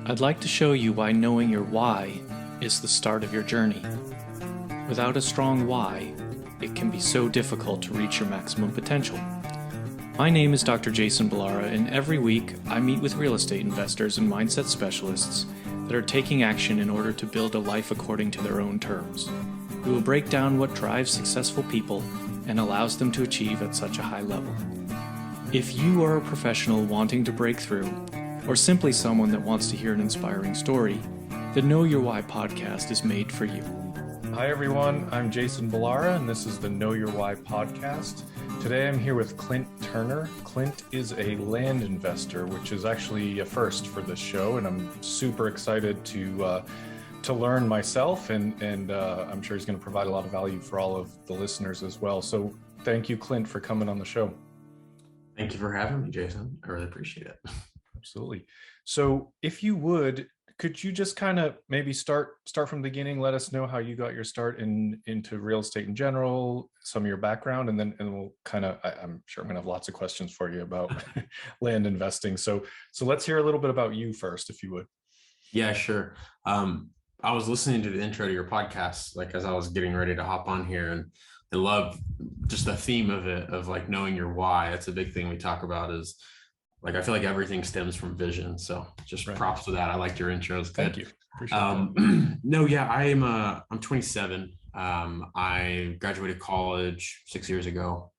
I'd like to show you why knowing your why is the start of your journey. Without a strong why, it can be so difficult to reach your maximum potential. My name is Dr. Jason Balara, and every week I meet with real estate investors and mindset specialists that are taking action in order to build a life according to their own terms. We will break down what drives successful people and allows them to achieve at such a high level. If you are a professional wanting to break through, or simply someone that wants to hear an inspiring story, the Know Your Why podcast is made for you. Hi everyone, I'm Jason Balara and this is the Know Your Why podcast. Today I'm here with Clint Turner. Clint is a land investor, which is actually a first for this show, and I'm super excited to learn myself, and I'm sure he's going to provide a lot of value for all of the listeners as well. So thank you, Clint, for coming on the show. Thank you for having me, Jason. I really appreciate it. Absolutely. So if you would, could you just kind of maybe start from the beginning? Let us know how you got your start into real estate in general, some of your background, and we'll kind of, I'm sure I'm going to have lots of questions for you about land investing. So let's hear a little bit about you first, if you would. Yeah, sure. I was listening to the intro to your podcast, like as I was getting ready to hop on here, and I love just the theme of it, of like knowing your why. That's a big thing we talk about, is like, I feel like everything stems from vision. So just props to that. I liked your intros. Good. Thank you. Appreciate that. No, yeah, I'm 27. I graduated college 7 years ago,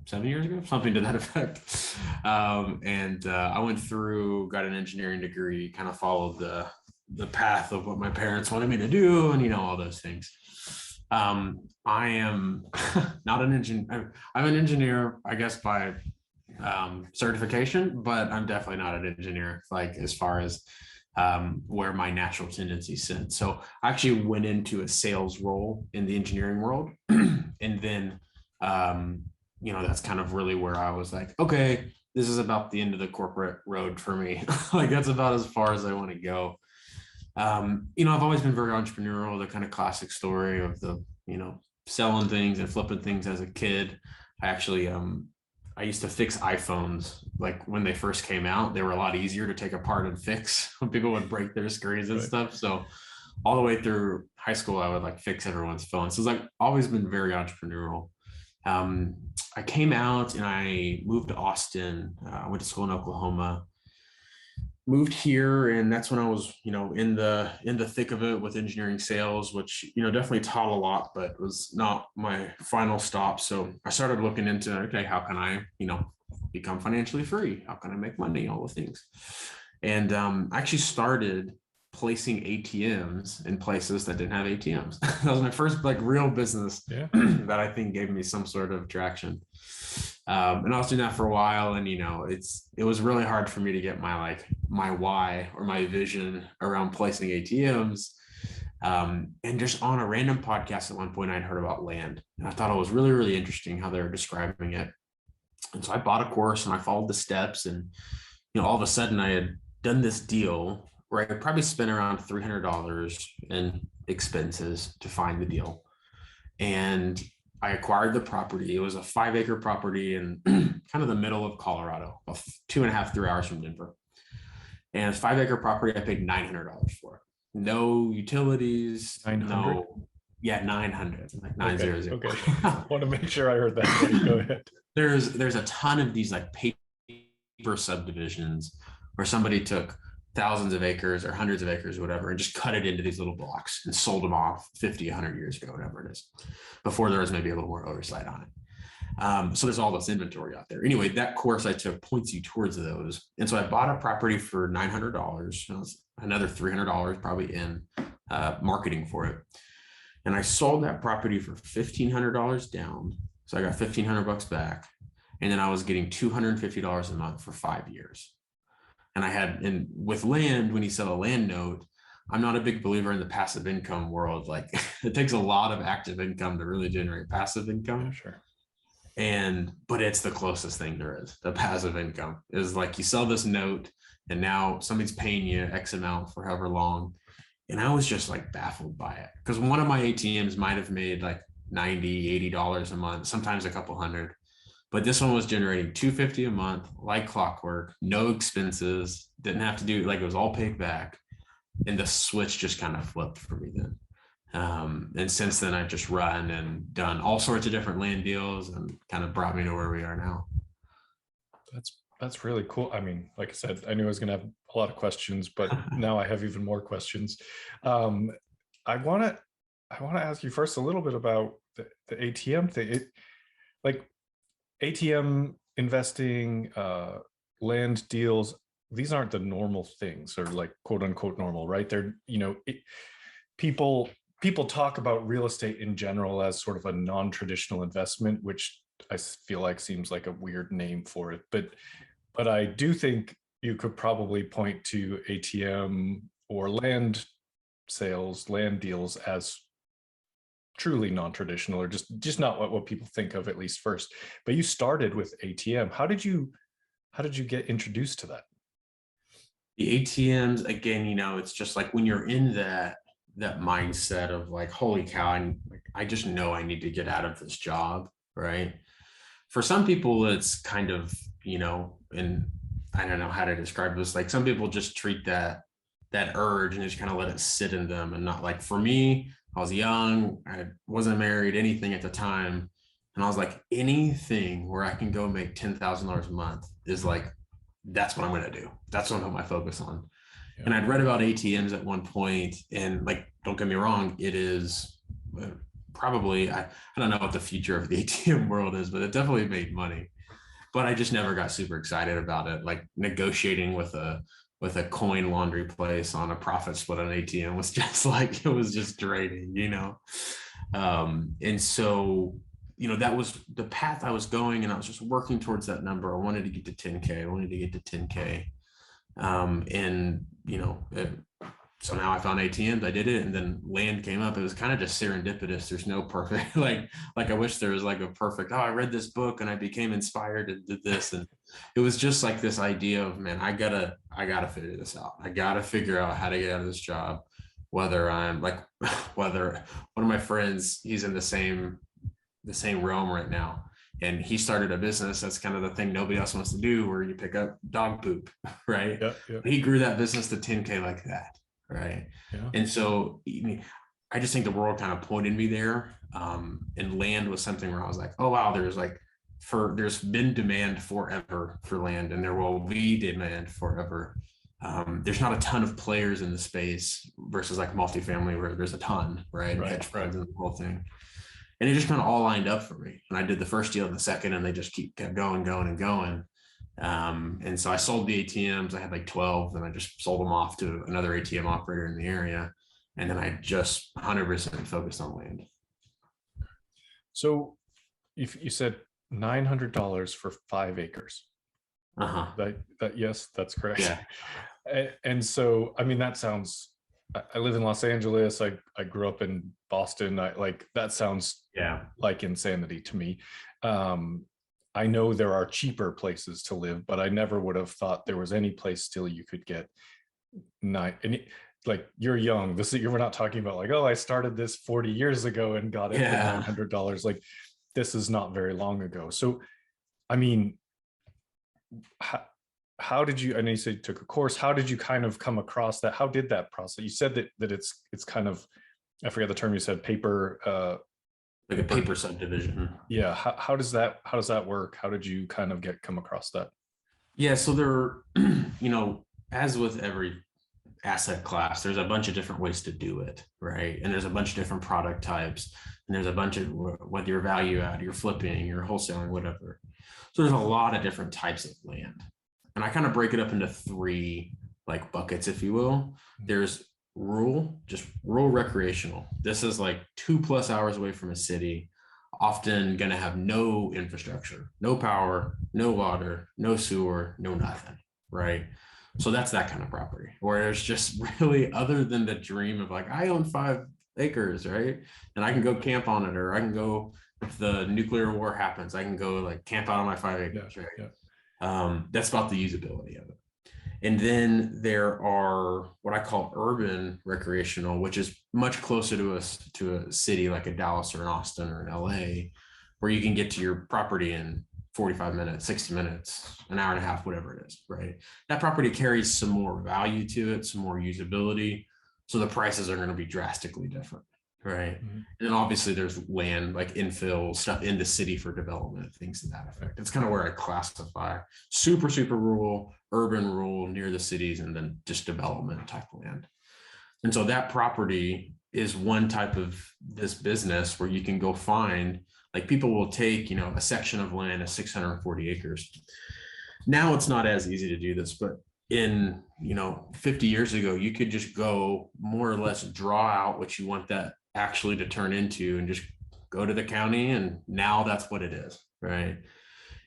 something to that effect. I went through, got an engineering degree, kind of followed the path of what my parents wanted me to do, and all those things. I am not an engineer. I'm an engineer, I guess, by certification, but I'm definitely not an engineer, like as far as where my natural tendencies sit. So I actually went into a sales role in the engineering world. And then, that's kind of really where I was like, okay, this is about the end of the corporate road for me. Like that's about as far as I want to go. I've always been very entrepreneurial, the kind of classic story of the, selling things and flipping things as a kid. I actually, I used to fix iPhones. Like when they first came out, they were a lot easier to take apart and fix when people would break their screens and stuff. So all the way through high school, I would like fix everyone's phones. So it's like always been very entrepreneurial. I came out and I moved to Austin. I went to school in Oklahoma, moved here, and that's when I was, in the thick of it with engineering sales, which, definitely taught a lot, but was not my final stop. So I started looking into, okay, how can I, become financially free? How can I make money? All the things. And I actually started placing ATMs in places that didn't have ATMs. That was my first real business that I think gave me some sort of traction. And I was doing that for a while, and it was really hard for me to get my why or my vision around placing ATMs. And just on a random podcast at one point, I'd heard about land, and I thought it was really, really interesting how they were describing it. And so I bought a course and I followed the steps, and all of a sudden I had done this deal where I probably spent around $300 in expenses to find the deal. And I acquired the property. It was a 5-acre property in kind of the middle of Colorado, about 2.5, 3 hours from Denver. And it's 5-acre property. I paid $900 for it. No utilities. 900? Yeah, 900, like 900. Okay. I want to make sure I heard that. Go ahead. There's a ton of these like paper subdivisions where somebody took thousands of acres or hundreds of acres or whatever, and just cut it into these little blocks and sold them off 50, 100 years ago, whatever it is, before there was maybe a little more oversight on it. So there's all this inventory out there. Anyway, that course I took points you towards those. And so I bought a property for $900. And another $300 probably in marketing for it. And I sold that property for $1,500 down. So I got $1,500 back. And then I was getting $250 a month for 5 years. And with land, when you sell a land note, I'm not a big believer in the passive income world. Like it takes a lot of active income to really generate passive income. Sure. But it's the closest thing there is. The passive income is like you sell this note and now somebody's paying you X amount for however long. And I was just like baffled by it, because one of my ATMs might have made like $90, $80 a month, sometimes a couple hundred. But this one was generating 250 a month, like clockwork, no expenses, didn't have to do, like, it was all paid back. And the switch just kind of flipped for me then. And since then, I've just run and done all sorts of different land deals and kind of brought me to where we are now. That's really cool. I mean, like I said, I knew I was going to have a lot of questions, but now I have even more questions. I want to ask you first a little bit about the ATM thing. Like ATM investing, land deals, these aren't the normal things, or like quote unquote normal, right? They're, people talk about real estate in general as sort of a non-traditional investment, which I feel like seems like a weird name for it. But I do think you could probably point to ATM or land sales, land deals as truly non-traditional, or just not what people think of, at least first. But you started with ATM. How did you get introduced to that? The ATMs, again, it's just like when you're in that mindset of like, holy cow, I just know I need to get out of this job, right? For some people, it's kind of, and I don't know how to describe this. Like some people just treat that urge and just kind of let it sit in them, and not, like, for me, I was young, I wasn't married, anything at the time. And I was like, anything where I can go make $10,000 a month is like, that's what I'm going to do. That's what I'm put my focus on. Yeah. And I'd read about ATMs at one point, and, like, don't get me wrong, it is probably, I don't know what the future of the ATM world is, but it definitely made money. But I just never got super excited about it. Like negotiating with a coin laundry place on a profit split on ATM was just like, it was just draining, and so, that was the path I was going, and I was just working towards that number. I wanted to get to 10K. I wanted to get to 10K. And, so now I found ATMs, I did it, and then land came up. It was kind of just serendipitous. There's no perfect, like I wish there was like a perfect, I read this book and I became inspired and did this. And it was just like this idea of, man, I gotta figure this out. I gotta figure out how to get out of this job. Whether one of my friends, he's in the same realm right now, and he started a business. That's kind of the thing nobody else wants to do, where you pick up dog poop, right? Yeah. He grew that business to 10K like that. Right. Yeah. And so I just think the world kind of pointed me there. And land was something where I was like, oh, wow, there's been demand forever for land, and there will be demand forever. There's not a ton of players in the space versus like multifamily, where there's a ton, right? Hedge funds and the whole thing. And it just kind of all lined up for me. And I did the first deal and the second, and they just kept going. And so I sold the ATMs. I had like 12, and I just sold them off to another ATM operator in the area. And then I just 100% focused on land. So if you said $900 for 5 acres. That yes, that's correct. Yeah. And so, I mean, that sounds, I live in Los Angeles. I grew up in Boston. That sounds like insanity to me. I know there are cheaper places to live, but I never would have thought there was any place still you could get like, you're young. We're not talking about like, oh, I started this 40 years ago and got it for $900. Like, this is not very long ago. So, I mean, how did you, I know you said you took a course. How did you kind of come across that? How did that process? You said that it's kind of, I forget the term you said, paper, like a paper subdivision. Yeah. How does that work? How did you kind of come across that? Yeah. So there, as with every asset class, there's a bunch of different ways to do it, right? And there's a bunch of different product types, and there's a bunch of, whether you're value add, you're flipping, you're wholesaling, whatever. So there's a lot of different types of land. And I kind of break it up into 3 like buckets, if you will. There's rural recreational. This is like 2+ hours away from a city, often going to have no infrastructure, no power, no water, no sewer, no nothing, right? So that's that kind of property where there's just really, other than the dream of like, I own 5 acres, right? And I can go camp on it, or I can go, if the nuclear war happens, I can go like camp out on my 5 acres, right? Yeah. That's about the usability of it. And then there are what I call urban recreational, which is much closer to a city like a Dallas or an Austin or an LA, where you can get to your property in 45 minutes, 60 minutes, an hour and a half, whatever it is, right? That property carries some more value to it, some more usability. So the prices are going to be drastically different, right? Mm-hmm. And then obviously there's land like infill stuff in the city for development, things to that effect. It's kind of where I classify super, super rural, urban rural near the cities, and then just development type land. And so that property is one type of this business where you can go find, like people will take, a section of land of 640 acres. Now it's not as easy to do this, but in, 50 years ago, you could just go more or less draw out what you want that actually to turn into and just go to the county. And now that's what it is, right?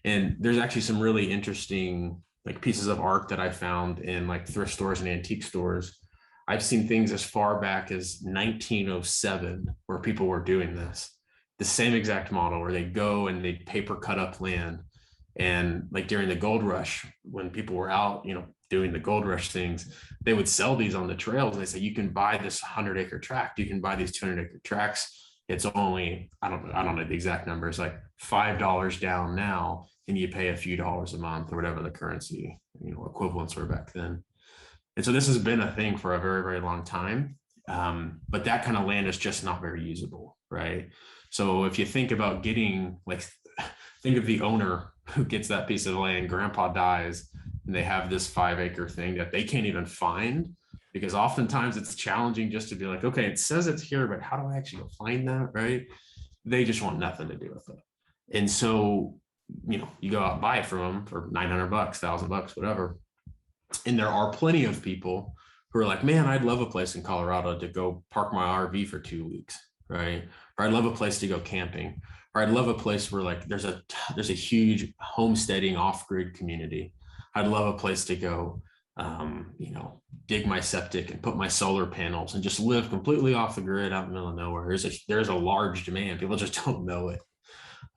And there's actually some really interesting like pieces of art that I found in like thrift stores and antique stores. I've seen things as far back as 1907 where people were doing this, the same exact model where they go and they paper cut up land. And like during the gold rush, when people were out, doing the gold rush things, they would sell these on the trails. And they say, you can buy this 100-acre tract. You can buy these 200-acre tracts. It's only, I don't know the exact numbers, like $5 down now, and you pay a few dollars a month or whatever the currency, equivalents were back then. And so this has been a thing for a very, very long time. But that kind of land is just not very usable, right? So if you think about getting, like, think of the owner who gets that piece of land, grandpa dies, and they have this 5-acre thing that they can't even find, because oftentimes it's challenging just to be like, okay, it says it's here, but how do I actually go find that, right? They just want nothing to do with it. And so, you go out and buy it from them for $900, $1,000, whatever. And there are plenty of people who are like, man, I'd love a place in Colorado to go park my RV for 2 weeks, right? Or I'd love a place to go camping, or I'd love a place where like there's a huge homesteading off-grid community. I'd love a place to go, dig my septic and put my solar panels and just live completely off the grid out in the middle of nowhere. There's a large demand. People just don't know it.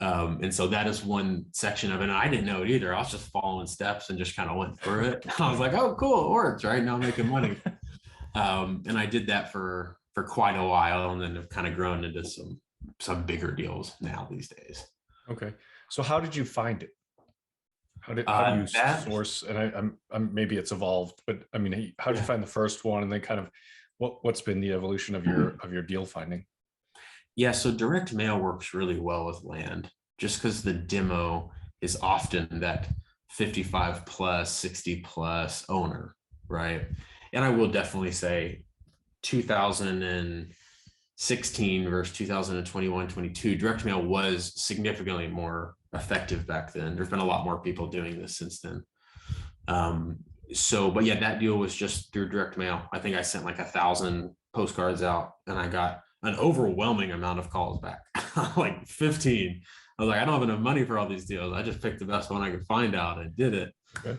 And so that is one section of it. And I didn't know it either. I was just following steps and just kind of went through it. I was like, oh, cool, it works, right? Now I'm making money. And I did that for quite a while, and then have kind of grown into some bigger deals now these days. Okay. So how did you find it? How do you source? And I'm maybe it's evolved, but I mean, how did you find the first one, and then kind of what's been the evolution of your deal finding? Yeah, so direct mail works really well with land, just because the demo is often that 55 plus, 60 plus owner, right? And I will definitely say 2016 versus 2021, 22, direct mail was significantly more effective back then. There's been a lot more people doing this since then. But yeah, that deal was just through direct mail. I think I sent like 1,000 postcards out, and I got an overwhelming amount of calls back, like 15. I was like, I don't have enough money for all these deals. I just picked the best one I could find out and did it. Okay.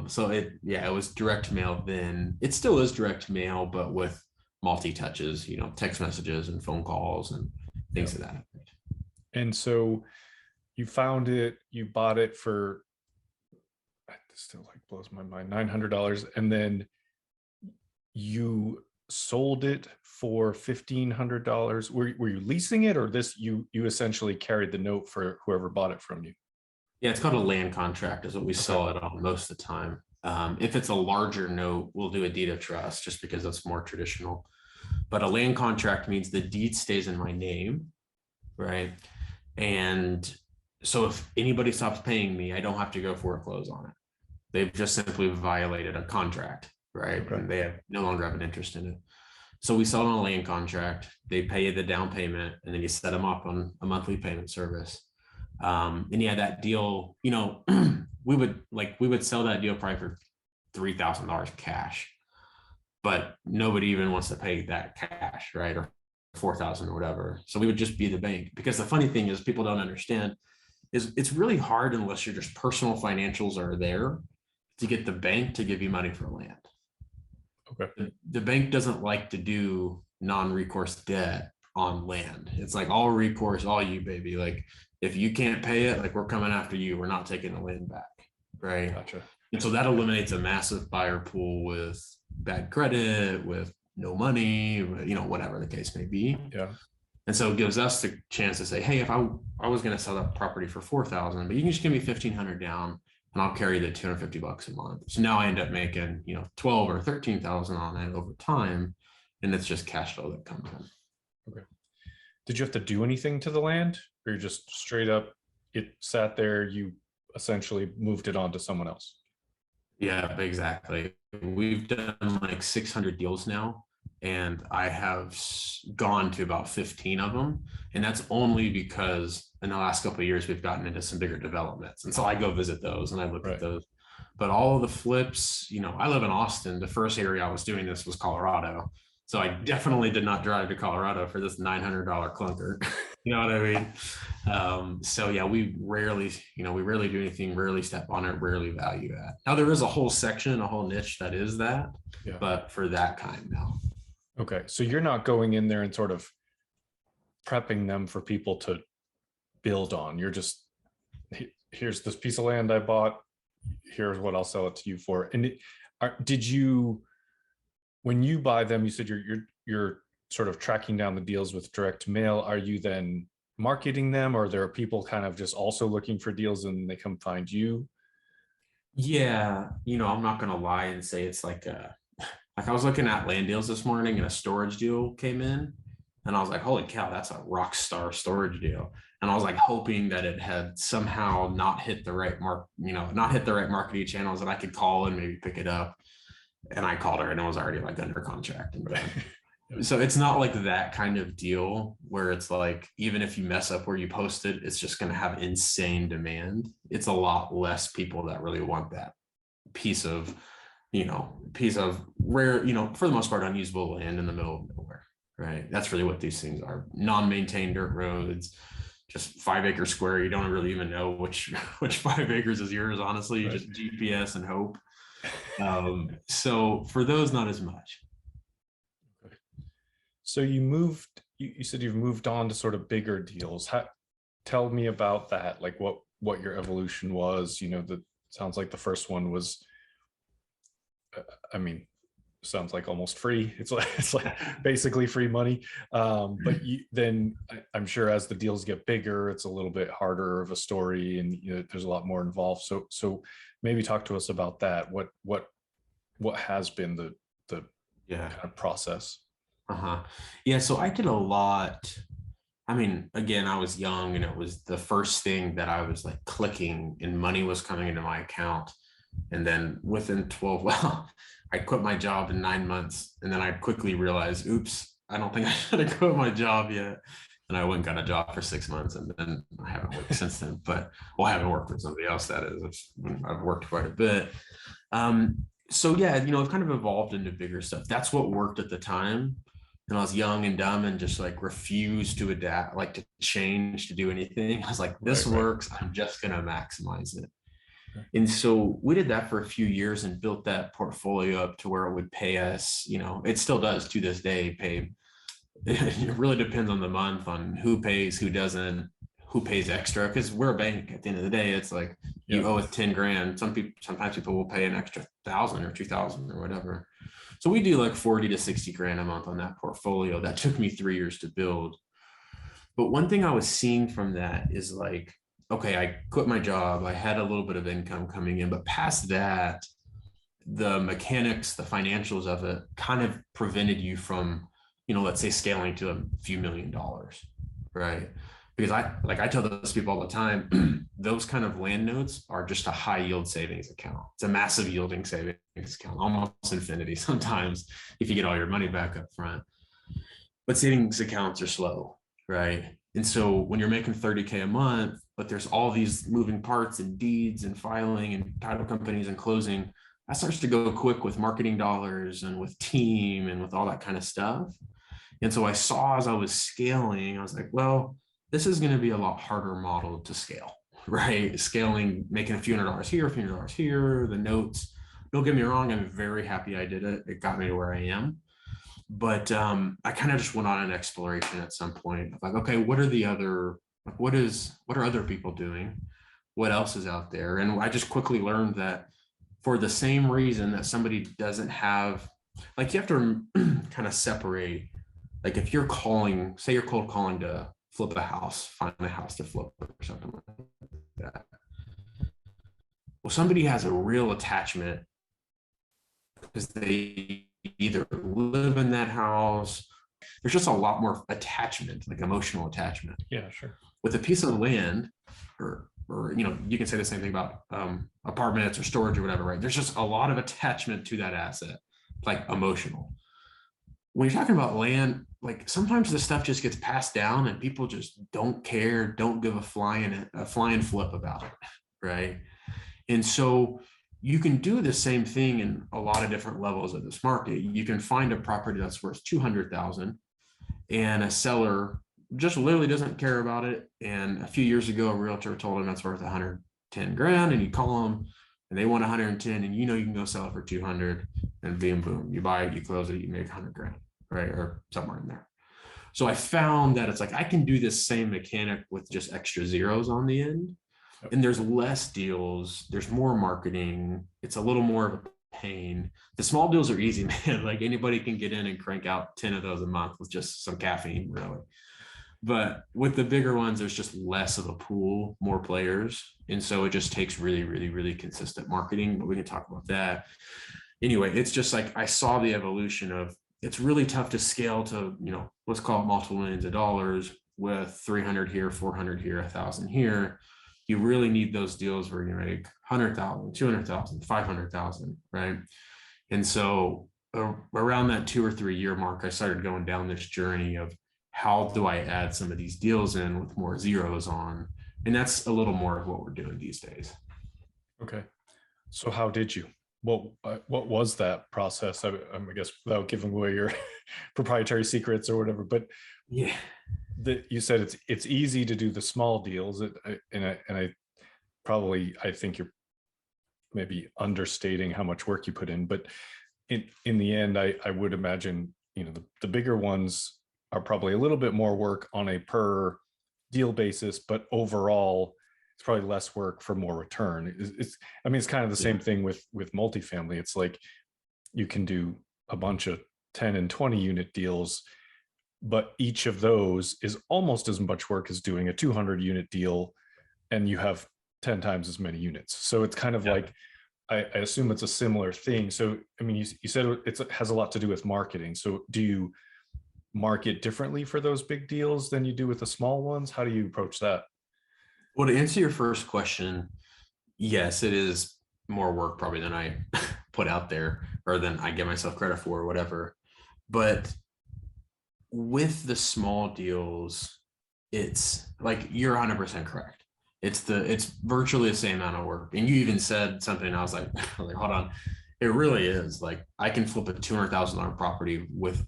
So it was direct mail then. It still is direct mail, but with multi-touches, text messages and phone calls and things of that effect. And so you found it, you bought it for, this still like blows my mind, $900, and then you sold it for $1,500. Were you leasing it, or you essentially carried the note for whoever bought it from you? Yeah, it's called a land contract is what we sell it on most of the time. If it's a larger note, we'll do a deed of trust just because that's more traditional. But a land contract means the deed stays in my name, right? And so if anybody stops paying me, I don't have to go foreclose on it. They've just simply violated a contract, right? Okay. And they no longer have an interest in it. So we sell it on a land contract. They pay you the down payment, and then you set them up on a monthly payment service. And yeah, that deal, we would sell that deal probably for $3,000 cash, but nobody even wants to pay that cash, right? Or 4,000 or whatever. So we would just be the bank, because the funny thing is people don't understand is it's really hard unless your just personal financials are there to get the bank to give you money for land. Okay. The bank doesn't like to do non-recourse debt on land. It's like all recourse, all you, baby. Like if you can't pay it, like we're coming after you. We're not taking the land back, right? Gotcha. And so that eliminates a massive buyer pool with bad credit, with no money, whatever the case may be. Yeah. And so it gives us the chance to say, hey, if I was going to sell that property for 4,000, but you can just give me 1,500 down and I'll carry the 250 bucks a month. So now I end up making, 12 or 13,000 on it over time. And it's just cash flow that comes in. Okay. Did you have to do anything to the land, or you just straight up, it sat there, you essentially moved it on to someone else? Yeah, exactly. We've done like 600 deals now, and I have gone to about 15 of them. And that's only because in the last couple of years, we've gotten into some bigger developments. And so I go visit those and I look at those. But all of the flips, I live in Austin. The first area I was doing this was Colorado. So I definitely did not drive to Colorado for this $900 clunker. You know what I mean? So yeah, we rarely do anything, rarely step on it, rarely value add. Now there is a whole section, a whole niche that is that, but for that kind now. Okay. So you're not going in there and sort of prepping them for people to build on. You're just, here's this piece of land I bought. Here's what I'll sell it to you for. And did you, when you buy them, you said you're sort of tracking down the deals with direct mail. Are you then marketing them, or there are people kind of just also looking for deals and they come find you? Yeah, I'm not gonna lie and say it's like I was looking at land deals this morning and a storage deal came in, and I was like, holy cow, that's a rock star storage deal. And I was like hoping that it had somehow not hit the right marketing channels that I could call and maybe pick it up. And I called her and it was already like under contract. And so it's not like that kind of deal where it's like, even if you mess up where you posted, it's just going to have insane demand. It's a lot less people that really want that piece of rare, for the most part, unusable land in the middle of nowhere, right? That's really what these things are. Non-maintained dirt roads, just 5 acre square. You don't really even know which 5 acres is yours, honestly. You just GPS and hope. So for those, not as much. So you said you've moved on to sort of bigger deals. Tell me about that. Like what your evolution was. That sounds like the first one was, sounds like almost free. It's like basically free money. But then I'm sure as the deals get bigger, it's a little bit harder of a story, and there's a lot more involved. So maybe talk to us about that. What has been the kind of process? Yeah. So I did a lot. Again, I was young and it was the first thing that I was like clicking and money was coming into my account. And then within 12, I quit my job in 9 months. And then I quickly realized, oops, I don't think I should have quit my job yet. And I went and got a job for 6 months, and then I haven't worked since then. But I haven't worked for somebody else. That is, I've worked quite a bit. So yeah, it kind of evolved into bigger stuff. That's what worked at the time. And I was young and dumb and just like refused to adapt, like to change, to do anything. I was like, this works. I'm just going to maximize it. And so we did that for a few years and built that portfolio up to where it would pay us, it still does to this day pay. It really depends on the month, on who pays, who doesn't, who pays extra, because we're a bank at the end of the day. It's like you owe us 10 grand. Sometimes people will pay an extra 1,000 or 2,000 or whatever. So we do like 40 to 60 grand a month on that portfolio. That took me 3 years to build. But one thing I was seeing from that is like, okay, I quit my job. I had a little bit of income coming in, but past that, the mechanics, the financials of it kind of prevented you from, let's say scaling to a few $1 million, right? Because I tell those people all the time, those kind of land notes are just a high yield savings account. It's a massive yielding savings account, almost infinity sometimes if you get all your money back up front. But savings accounts are slow, right? And so when you're making 30K a month, but there's all these moving parts and deeds and filing and title companies and closing, that starts to go quick with marketing dollars and with team and with all that kind of stuff. And so I saw as I was scaling, I was like, well, this is going to be a lot harder model to scale, right? Scaling, making a few $100 here, a few $100 here, the notes. Don't get me wrong, I'm very happy I did it. It got me to where I am. But I kind of just went on an exploration at some point of like, okay, what are other people doing? What else is out there? And I just quickly learned that for the same reason that somebody doesn't have, like, you have to kind of separate Like if you're calling, say you're cold calling to flip a house, find a house to flip or something like that. Well, somebody has a real attachment because they either live in that house. There's just a lot more attachment, like emotional attachment. Yeah, sure. With a piece of land, or you can say the same thing about apartments or storage or whatever, right? There's just a lot of attachment to that asset, like emotional. When you're talking about land, like sometimes the stuff just gets passed down and people just don't care, don't give a flying flip about it, right? And so you can do the same thing in a lot of different levels of this market. You can find a property that's worth 200,000 and a seller just literally doesn't care about it. And a few years ago, a realtor told him that's worth 110 grand, and you call them and they want 110, and you can go sell it for 200, and boom, you buy it, you close it, you make 100 grand, right? Or somewhere in there. So I found that it's like I can do this same mechanic with just extra zeros on the end. And there's less deals, there's more marketing, it's a little more of a pain. The small deals are easy, man. Like anybody can get in and crank out 10 of those a month with just some caffeine, really. But with the bigger ones, there's just less of a pool, more players. And so it just takes really, really, really consistent marketing. But we can talk about that. Anyway, it's just like I saw the evolution of it's really tough to scale to, let's call it multiple millions of dollars with 300 here, 400 here, 1,000 here. You really need those deals where you make 100,000, 200,000, 500,000, right? And so around that 2 or 3 year mark, I started going down this journey of how do I add some of these deals in with more zeros on? And that's a little more of what we're doing these days. Okay. So how did you? What was that process? I guess without giving away your proprietary secrets or whatever, but yeah, you said it's easy to do the small deals, and I think you're maybe understating how much work you put in, but in the end, I would imagine the bigger ones are probably a little bit more work on a per deal basis, but overall it's probably less work for more return. It's kind of the same thing with multifamily. It's like you can do a bunch of 10 and 20 unit deals, but each of those is almost as much work as doing a 200 unit deal, and you have 10 times as many units. So it's kind of like, I assume it's a similar thing. So, I mean, you said it has a lot to do with marketing. So do you market differently for those big deals than you do with the small ones? How do you approach that? Well, to answer your first question, yes, it is more work probably than I put out there or than I give myself credit for or whatever. But with the small deals, it's like you're 100% correct. It's virtually the same amount of work. And you even said something, and I was like, hold on. It really is. Like I can flip a $200,000 property with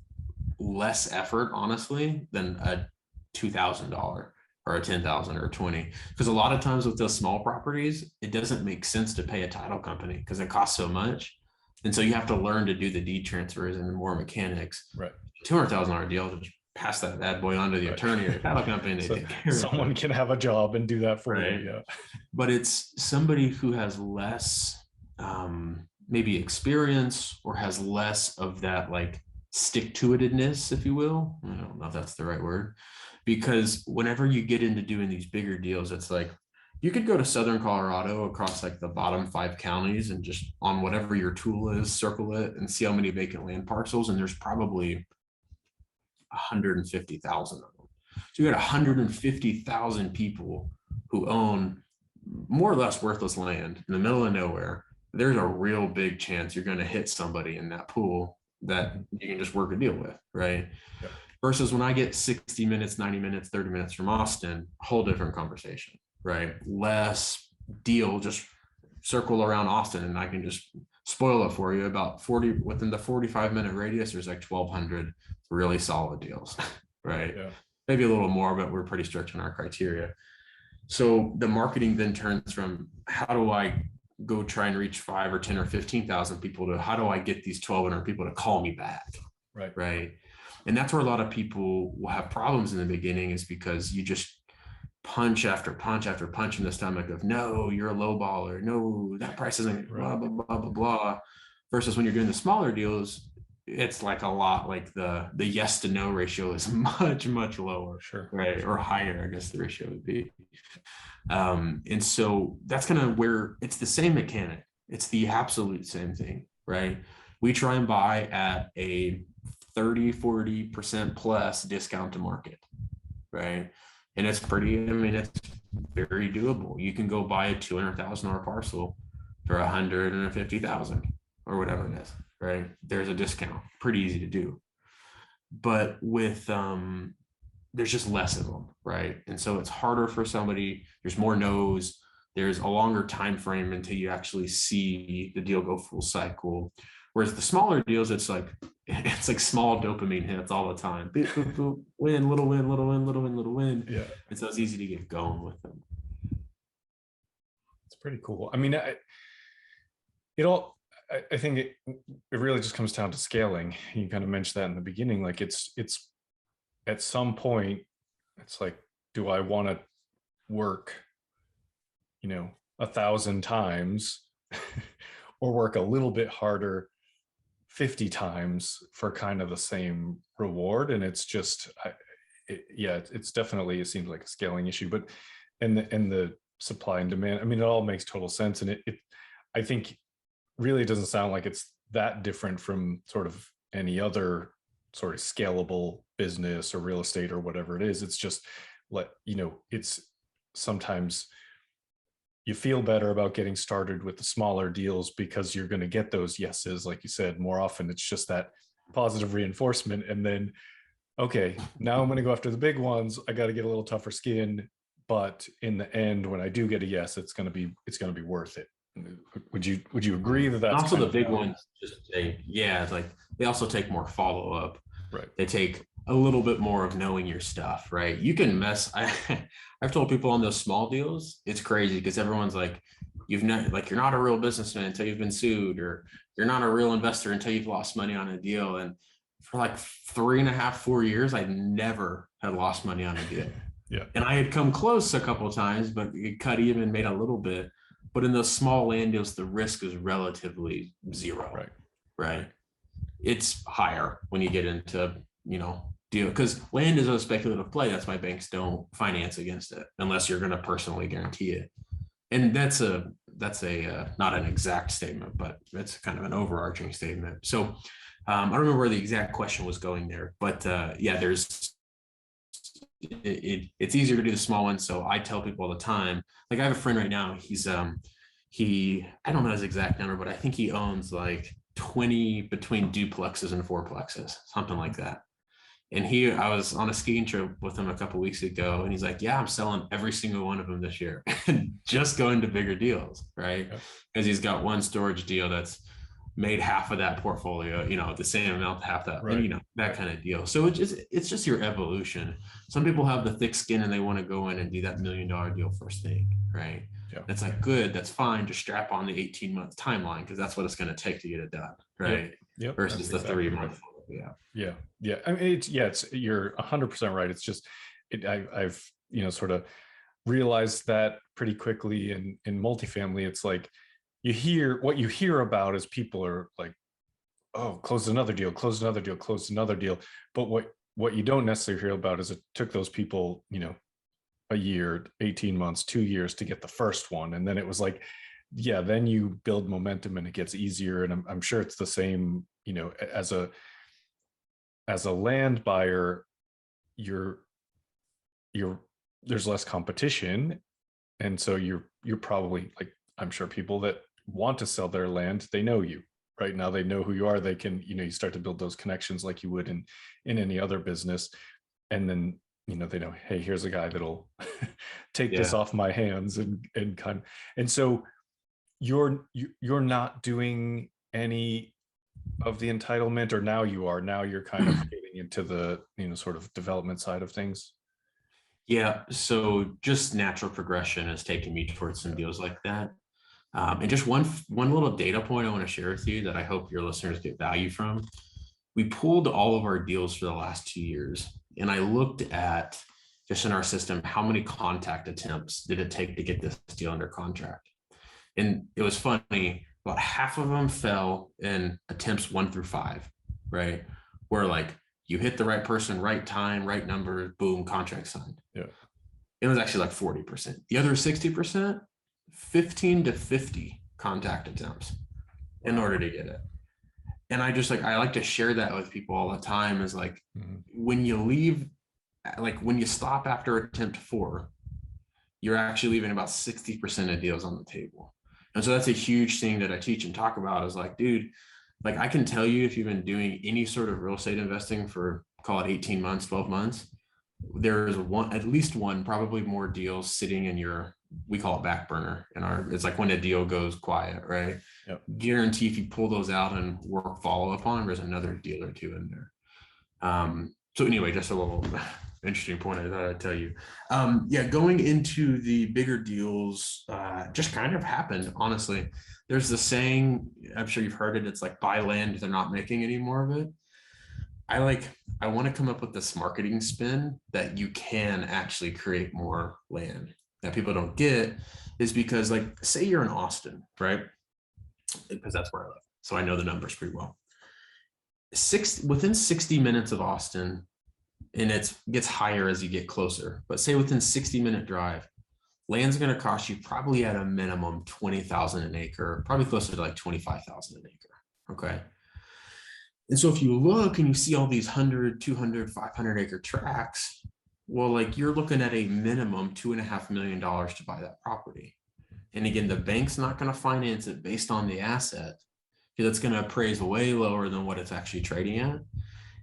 less effort, honestly, than a $2,000 or a 10,000 or a 20. Because a lot of times with those small properties, it doesn't make sense to pay a title company because it costs so much. And so you have to learn to do the deed transfers and more mechanics. Right. $200,000 deal, just pass that bad boy on to the attorney or the title company. And they take care someone can have a job and do that for right. you. Yeah. But it's somebody who has less maybe experience or has less of that like stick to itedness, if you will. I don't know if that's the right word, because whenever you get into doing these bigger deals, it's like you could go to Southern Colorado across like the bottom 5 counties and just on whatever your tool is, circle it and see how many vacant land parcels. And there's probably 150,000 of them. So you got 150,000 people who own more or less worthless land in the middle of nowhere. There's a real big chance you're going to hit somebody in that pool that you can just work a deal with, right? Yep. Versus when I get 60 minutes, 90 minutes, 30 minutes from Austin, whole different conversation, right? Less deal, just circle around Austin and I can just spoil it for you. About 40, within the 45-minute radius, there's like 1,200 really solid deals, right? Yeah. Maybe a little more, but we're pretty strict on our criteria. So the marketing then turns from how do I go try and reach 5 or 10 or 15,000 people to how do I get these 1,200 people to call me back? Right. Right. And that's where a lot of people will have problems in the beginning, is because you just punch after punch after punch in the stomach of, no, you're a low baller. No, that price isn't blah, blah, blah, blah, blah. Versus when you're doing the smaller deals, it's like a lot, like the yes to no ratio is much, much lower. Sure. Right. Or higher, I guess the ratio would be. And so that's kind of where it's the same mechanic. It's the absolute same thing, right? We try and buy at a 30-40% plus discount to market, right? And it's pretty, I mean, it's very doable. You can go buy a $200,000 parcel for 150,000 or whatever it is, right? There's a discount, pretty easy to do. But with there's just less of them, right? And so it's harder for somebody. There's more no's. There's a longer time frame until you actually see the deal go full cycle. Whereas the smaller deals, it's like small dopamine hits all the time. Boop, boop, boop, win, little win, little win, little win, little win. Yeah. And so it's easy to get going with them. It's pretty cool. I mean, I think it really just comes down to scaling. You kind of mentioned that in the beginning. Like it's at some point, it's like, do I want to work, 1,000 times or work a little bit harder 50 times for kind of the same reward? And it's just, it's definitely, it seems like a scaling issue, but and the supply and demand, I mean, it all makes total sense. And I think really it doesn't sound like it's that different from sort of any other sort of scalable business or real estate or whatever it is. It's just it's sometimes you feel better about getting started with the smaller deals because you're going to get those yeses, like you said. More often it's just that positive reinforcement, and then okay, now I'm going to go after the big ones. I got to get a little tougher skin, but in the end, when I do get a yes, it's going to be worth it. Would you agree that that's also the big ones? Just it's like they also take more follow up. Right. They take a little bit more of knowing your stuff, right? You can mess. I've told people on those small deals, it's crazy because everyone's like, you're not a real businessman until you've been sued, or you're not a real investor until you've lost money on a deal. And for like 3.5-4 years, I never had lost money on a deal. Yeah. And I had come close a couple of times, but it cut even, made a little bit. But in those small land deals, the risk is relatively zero. Right. It's higher when you get into, deal, because land is a speculative play. That's why banks don't finance against it unless you're going to personally guarantee it. And that's a not an exact statement, but it's kind of an overarching statement. So I don't remember where the exact question was going there, but it's easier to do the small ones. So I tell people all the time, like I have a friend right now, he's I don't know his exact number, but I think he owns like 20 between duplexes and fourplexes, something like that. And I was on a skiing trip with him a couple of weeks ago, and he's like, yeah, I'm selling every single one of them this year and just going to bigger deals, right? Because he's got one storage deal that's made half of that portfolio, the same amount, half that, right. And, that kind of deal. So it's just your evolution. Some people have the thick skin and they want to go in and do that $1 million deal first thing, right? Yeah. That's like, good, that's fine. Just strap on the 18-month timeline because that's what it's going to take to get it done, right? Yep. Versus the 3-month. Yeah. I mean, you're 100% right. It's just, I've sort of realized that pretty quickly in multifamily. It's like what you hear about is people are like, oh, close another deal. But what you don't necessarily hear about is it took those people, a year, 18 months, 2 years to get the first one. And then it was like, then you build momentum and it gets easier. And I'm sure it's the same, as a land buyer, there's less competition. And so you're probably like, I'm sure people that want to sell their land, they know you right now, they know who you are. They can, you start to build those connections like you would in any other business. And then, they know, hey, here's a guy that'll take this off my hands and so you're not doing any of the entitlement, or now you're kind of getting into the sort of development side of things. So just natural progression has taken me towards some deals like that. And just one little data point I want to share with you that I hope your listeners get value from. We pulled all of our deals for the last 2 years, and I looked at just in our system, how many contact attempts did it take to get this deal under contract? And it was funny, about half of them fell in attempts 1 through 5. right? Where like you hit the right person, right time, right number, boom, contract signed. Yeah. It was actually like 40%. The other 60%, 15 to 50 contact attempts in order to get it. And I like to share that with people all the time is like, when you leave, like when you stop after attempt 4, you're actually leaving about 60% of deals on the table. And so that's a huge thing that I teach and talk about is like, dude, like I can tell you if you've been doing any sort of real estate investing for call it 18 months, 12 months, there's at least one, probably more deals sitting in your, we call it back burner it's like when a deal goes quiet, right? Yep. Guarantee if you pull those out and work follow up on, there's another deal or two in there. So anyway, just a little interesting point I thought I'd tell you. Yeah, going into the bigger deals just kind of happened, honestly. There's the saying, I'm sure you've heard it, it's like buy land, they're not making any more of it. I want to come up with this marketing spin that you can actually create more land that people don't get is because like, say you're in Austin, right? Because that's where I live. So I know the numbers pretty well. Within 60 minutes of Austin, and it gets higher as you get closer, but say within 60-minute drive, land's going to cost you probably at a minimum 20,000 an acre, probably closer to like 25,000 an acre. Okay. And so if you look and you see all these 100, 200, 500 acre tracts, well, like you're looking at a minimum $2.5 million to buy that property. And again, the bank's not going to finance it based on the asset because it's going to appraise way lower than what it's actually trading at.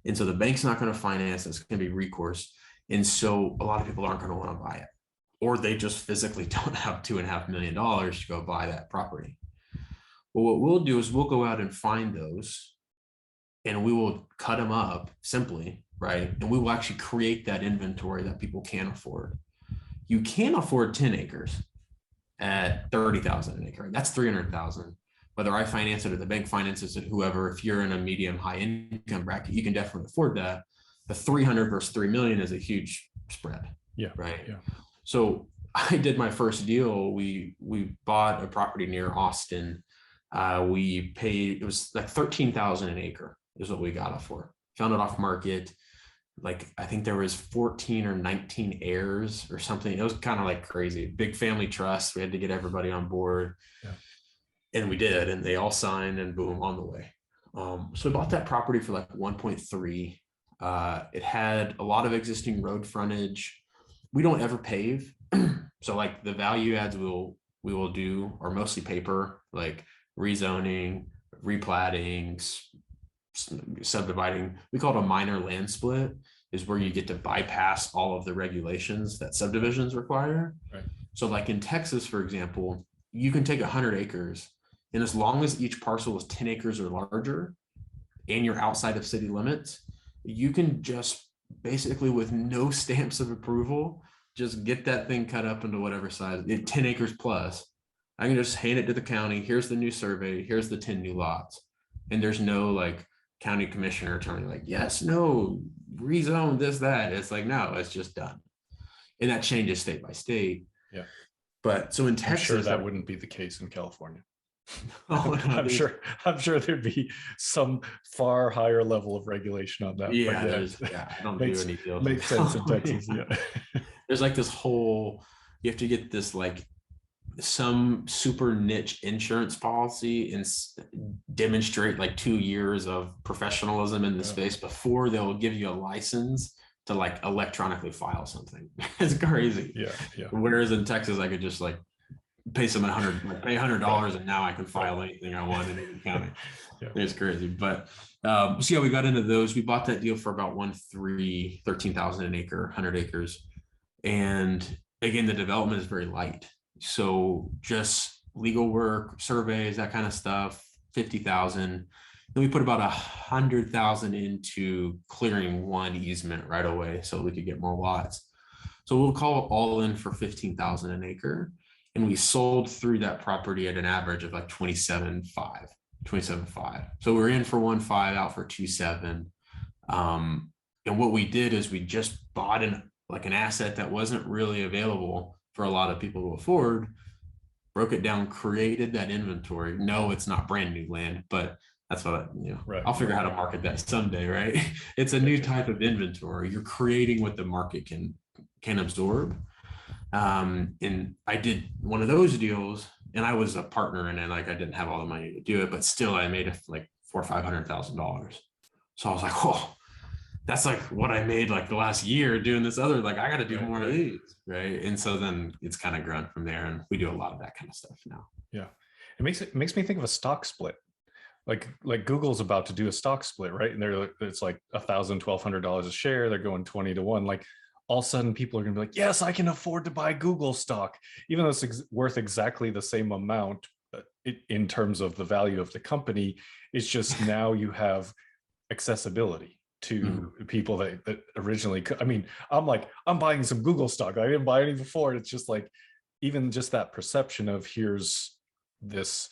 And so the bank's not going to finance it. It's going to be recourse. And so a lot of people aren't going to want to buy it, or they just physically don't have $2.5 million to go buy that property. Well, what we'll do is we'll go out and find those and we will cut them up simply, right? And we will actually create that inventory that people can afford. You can afford 10 acres at 30,000 an acre. That's 300,000. Whether I finance it or the bank finances it, whoever, if you're in a medium high income bracket, you can definitely afford that. The 300 versus 3 million is a huge spread. Yeah. Right. Yeah. So I did my first deal. We bought a property near Austin. We paid, it was like 13,000 an acre is what we got it for. Found it off market. Like, I think there was 14 or 19 heirs or something. It was kind of like crazy. Big family trust. We had to get everybody on board. Yeah. And we did, and they all signed and boom, on the way. So we bought that property for like 1.3. It had a lot of existing road frontage. We don't ever pave. So like the value adds we will do are mostly paper, like rezoning, replatting, subdividing. We call it a minor land split, is where you get to bypass all of the regulations that subdivisions require. Right. So like in Texas, for example, you can take 100 acres, and as long as each parcel is 10 acres or larger and you're outside of city limits, you can just basically, with no stamps of approval, just get that thing cut up into whatever size, 10 acres plus. I can just hand it to the county. Here's the new survey. Here's the 10 new lots. And there's no like county commissioner telling you like, yes, no, rezone this, that. It's like, no, it's just done. And that changes state by state. Yeah. But so in Texas, I'm sure that wouldn't be the case in California. Oh, no, I'm sure there'd be some far higher level of regulation on that. Yeah, I don't do any deals. Makes sense in Texas. Yeah. There's like this whole, you have to get this like some super niche insurance policy and demonstrate like 2 years of professionalism in the space before they'll give you a license to like electronically file something. It's crazy. Yeah. Whereas in Texas, I could just like pay someone pay $100 and now I can file anything I want in any county. Yeah. It's crazy. But so yeah, we got into those. We bought that deal for about 13,000 an acre, 100 acres. And again, the development is very light. So just legal work, surveys, that kind of stuff, 50,000. Then we put about 100,000 into clearing one easement right away so we could get more lots. So we'll call it all in for 15,000 an acre. And we sold through that property at an average of like 27.5. So we're in for 1.5, out for 2.7. And what we did is we just bought an asset that wasn't really available for a lot of people to afford, broke it down, created that inventory. No, it's not brand new land, but That's what Right. I'll figure out how to market that someday, right? It's a new type of inventory. You're creating what the market can absorb. And I did one of those deals, and I was a partner in it. Like I didn't have all the money to do it, but still I made like $400,000-500,000. So I was like, oh, that's like what I made like the last year doing this other, like I got to do more of these. Right. And so then it's kind of grown from there. And we do a lot of that kind of stuff now. Yeah. It makes me think of a stock split. Like Google's about to do a stock split, right? And it's like $1,000-1,200 a share. They're going 20-1. Like all of a sudden people are going to be like, yes, I can afford to buy Google stock, even though it's worth exactly the same amount in terms of the value of the company. It's just now you have accessibility to people that originally could. I mean, I'm buying some Google stock. I didn't buy any before. It's just like, even just that perception of here's this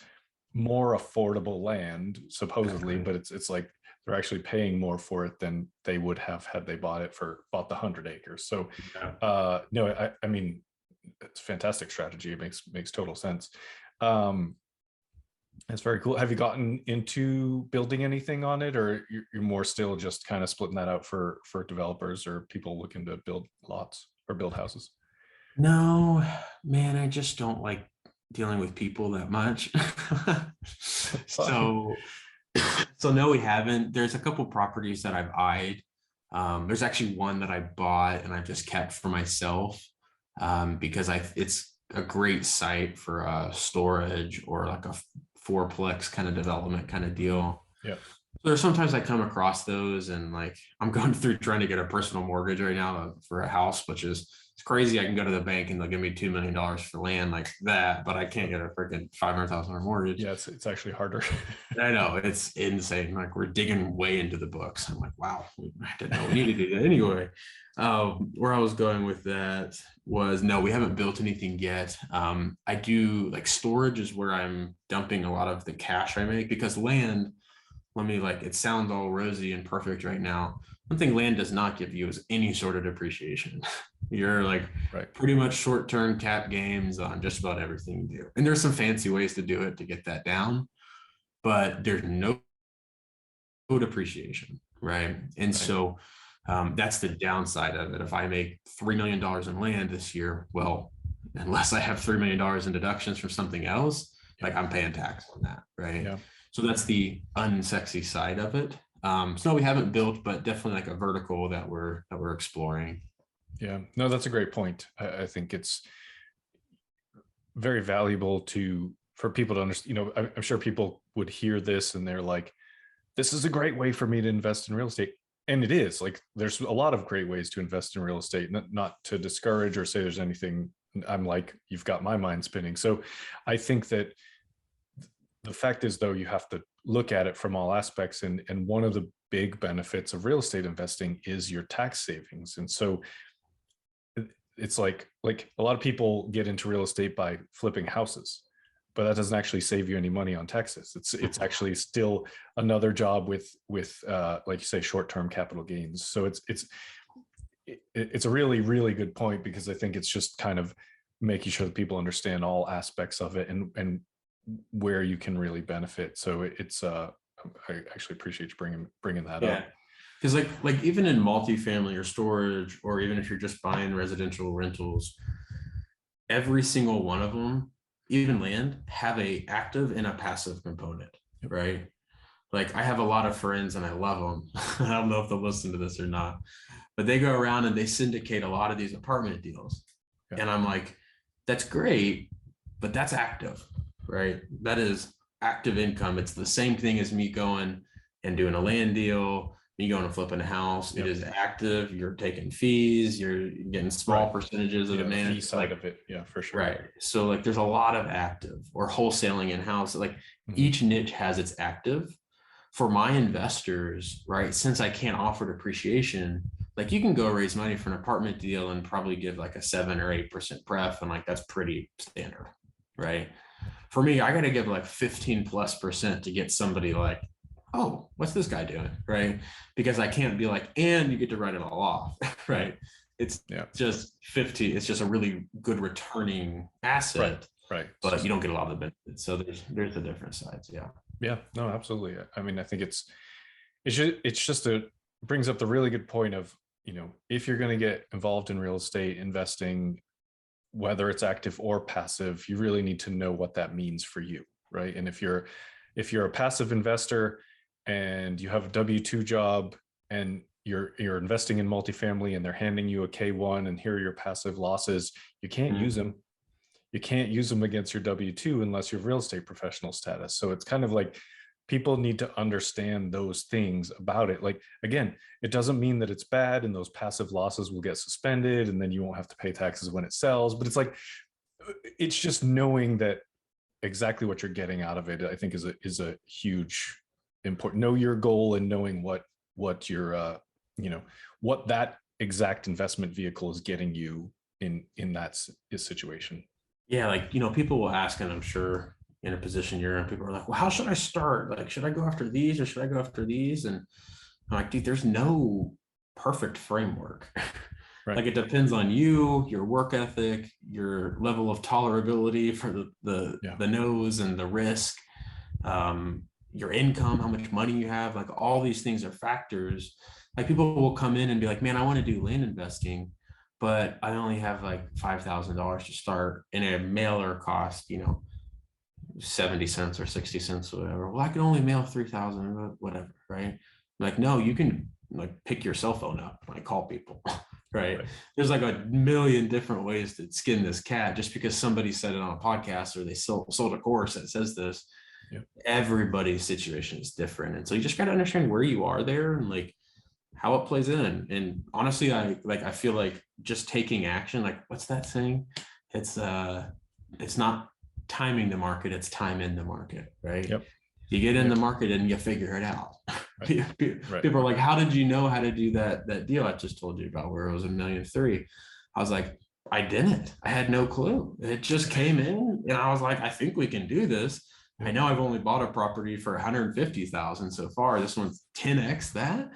more affordable land supposedly, but it's like they're actually paying more for it than they would have had they bought the 100 acres. So no, I mean, it's a fantastic strategy. It makes total sense. It's very cool. Have you gotten into building anything on it, or you're more still just kind of splitting that out for developers or people looking to build lots or build houses? No, man, I just don't like dealing with people that much. so no, we haven't. There's a couple properties that I've eyed. There's actually one that I bought and I just kept for myself because it's a great site for storage or like a fourplex kind of development kind of deal. Yeah. So there's sometimes I come across those, and like I'm going through trying to get a personal mortgage right now for a house, which is, it's crazy. I can go to the bank and they'll give me $2 million for land like that, but I can't get a freaking $500,000 mortgage. Yeah, it's actually harder. I know, it's insane. Like we're digging way into the books. I'm like, wow, I didn't know we needed to do that anyway. Where I was going with that was, no, we haven't built anything yet. I do, like, storage is where I'm dumping a lot of the cash I make, because land, it sounds all rosy and perfect right now. One thing land does not give you is any sort of depreciation. You're like pretty much short-term cap gains on just about everything you do. And there's some fancy ways to do it to get that down, but there's no depreciation, right? And so that's the downside of it. If I make $3 million in land this year, well, unless I have $3 million in deductions from something else, like I'm paying tax on that, right? Yeah. So that's the unsexy side of it. So no, we haven't built, but definitely like a vertical that we're exploring. Yeah, no, that's a great point. I think it's very valuable for people to understand. I'm sure people would hear this and they're like, this is a great way for me to invest in real estate. And it is. Like, there's a lot of great ways to invest in real estate, not to discourage or say there's anything. I'm like, you've got my mind spinning. So I think that the fact is, though, you have to look at it from all aspects. And one of the big benefits of real estate investing is your tax savings. And so it's like a lot of people get into real estate by flipping houses, but that doesn't actually save you any money on taxes. It's actually still another job with like you say, short-term capital gains. So it's a really, really good point, because I think it's just kind of making sure that people understand all aspects of it and where you can really benefit. So I actually appreciate you bringing that up. Because like even in multifamily or storage, or even if you're just buying residential rentals, every single one of them, even land, have a active and a passive component, right? Like I have a lot of friends and I love them. I don't know if they'll listen to this or not, but they go around and they syndicate a lot of these apartment deals. Yeah. And I'm like, that's great, but that's active, right? That is active income. It's the same thing as me going and doing a land deal, me going and flipping a house. Yep. It is active. You're taking fees. You're getting small percentages of the management side of it. Yeah, for sure. Right. So like there's a lot of active or wholesaling in house. Like each niche has its active. For my investors, right, since I can't offer depreciation, like you can go raise money for an apartment deal and probably give like a 7 or 8% pref, and like that's pretty standard, right? For me, I got to give like 15+% to get somebody like, oh, what's this guy doing, right? Because I can't be like, and you get to write it all off, right? It's just 50. It's just a really good returning asset, right? But you don't get a lot of the benefits. So there's the different sides, yeah. Yeah, no, absolutely. I mean, I think it's just brings up the really good point of, if you're going to get involved in real estate investing, whether it's active or passive, you really need to know what that means for you, right? And if you're a passive investor and you have a W-2 job and you're investing in multifamily and they're handing you a K1 and here are your passive losses, you can't use them. You can't use them against your W-2 unless you have real estate professional status. So it's kind of like people need to understand those things about it. Like, again, it doesn't mean that it's bad and those passive losses will get suspended and then you won't have to pay taxes when it sells. But it's like, it's just knowing that exactly what you're getting out of it, I think is a huge important. Know your goal and knowing what your what that exact investment vehicle is getting you in that situation. Yeah, like, people will ask, and I'm sure in a position you're in, people are like, well, how should I start? Like, should I go after these or should I go after these? And I'm like, dude, there's no perfect framework. Right. Like, it depends on you, your work ethic, your level of tolerability for the nose and the risk, your income, how much money you have. Like, all these things are factors. Like, people will come in and be like, man, I want to do land investing, but I only have like $5,000 to start, and a mailer cost, 70 cents or 60 cents or whatever. Well, I can only mail 3,000, whatever, right? Like, no, you can like pick your cell phone up, like call people, right? There's like a million different ways to skin this cat. Just because somebody said it on a podcast or they sold a course that says this, everybody's situation is different. And so you just got to understand where you are there and like how it plays in. And honestly, I feel like just taking action, like, what's that saying? It's not timing the market, it's time in the market, right? Yep. You get in the market and you figure it out. Right. People are like, how did you know how to do that deal I just told you about where it was $1.3 million? I was like, I didn't. I had no clue. It just came in and I was like, I think we can do this. I know I've only bought a property for 150,000 so far. This one's 10x that.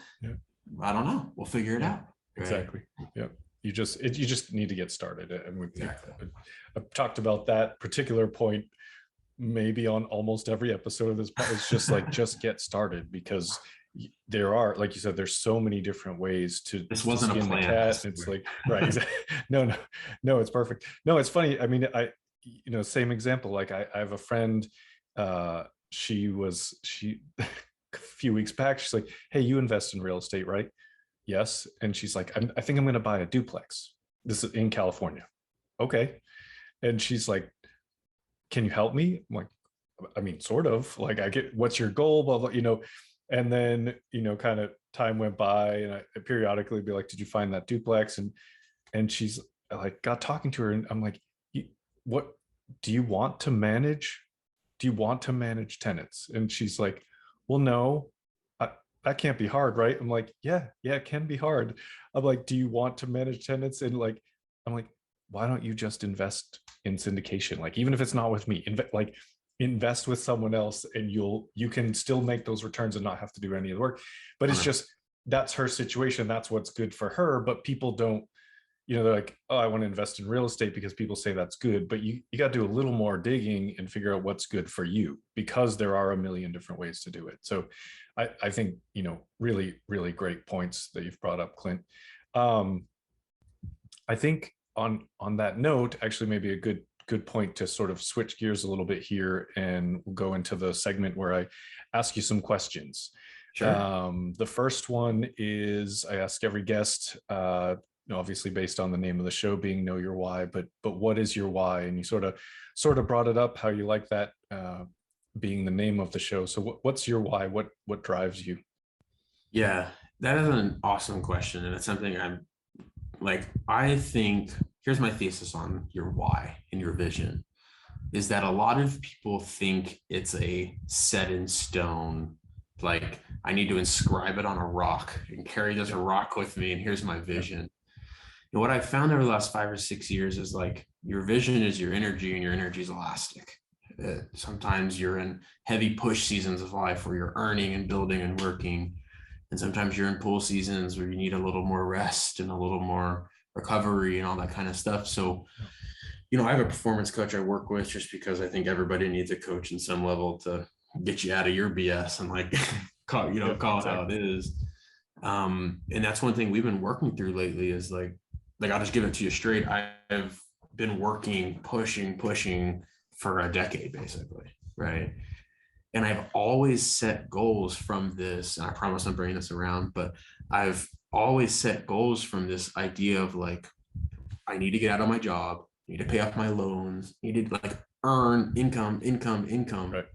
I don't know. We'll figure it out. Right? Exactly. Yep. You just need to get started. And I've talked about that particular point maybe on almost every episode of this. It's just like, just get started, because there are, like you said, there's so many different ways to wasn't skin a plan. The cat. It's like, right. Exactly. No, it's perfect. No, it's funny. I mean, same example. Like I have a friend, she a few weeks back, she's like, hey, you invest in real estate, right? Yes. And she's like, I think I'm going to buy a duplex. This is in California. Okay. And she's like, can you help me? I'm like, I mean, sort of. Like, I get, what's your goal? Blah, blah, and then, kind of time went by and I periodically be like, did you find that duplex? And she's like, got talking to her. And I'm like, what do you want to manage? Do you want to manage tenants? And she's like, well, no, that can't be hard, right? I'm like, yeah, it can be hard. I'm like, do you want to manage tenants? And like, I'm like, why don't you just invest in syndication? Like, even if it's not with me, invest with someone else, and you can still make those returns and not have to do any of the work. But it's just, that's her situation. That's what's good for her. But people don't, they're like, oh, I want to invest in real estate because people say that's good. But you got to do a little more digging and figure out what's good for you, because there are a million different ways to do it. So I think, really, really great points that you've brought up, Clint. I think on that note, actually, maybe a good point to sort of switch gears a little bit here, and we'll go into the segment where I ask you some questions. Sure. The first one is, I ask every guest, obviously based on the name of the show being Know Your Why, but what is your why? And you sort of brought it up, how you like that being the name of the show. So what's your why? What drives you? Yeah, that is an awesome question. And it's something I think, here's my thesis on your why and your vision, is that a lot of people think it's a set in stone, like I need to inscribe it on a rock and carry this rock with me, and here's my vision. And what I've found over the last 5 or 6 years is like, your vision is your energy, and your energy is elastic. Sometimes you're in heavy push seasons of life where you're earning and building and working. And sometimes you're in pull seasons where you need a little more rest and a little more recovery and all that kind of stuff. So, I have a performance coach I work with, just because I think everybody needs a coach in some level to get you out of your BS and like call it how it is. And that's one thing we've been working through lately is like I'll just give it to you straight. I've been working, pushing for a decade basically, right? And I've always set goals from this, and I promise I'm bringing this around, but I've always set goals from this idea of like, I need to get out of my job, I need to pay off my loans, I need to like earn income. Right.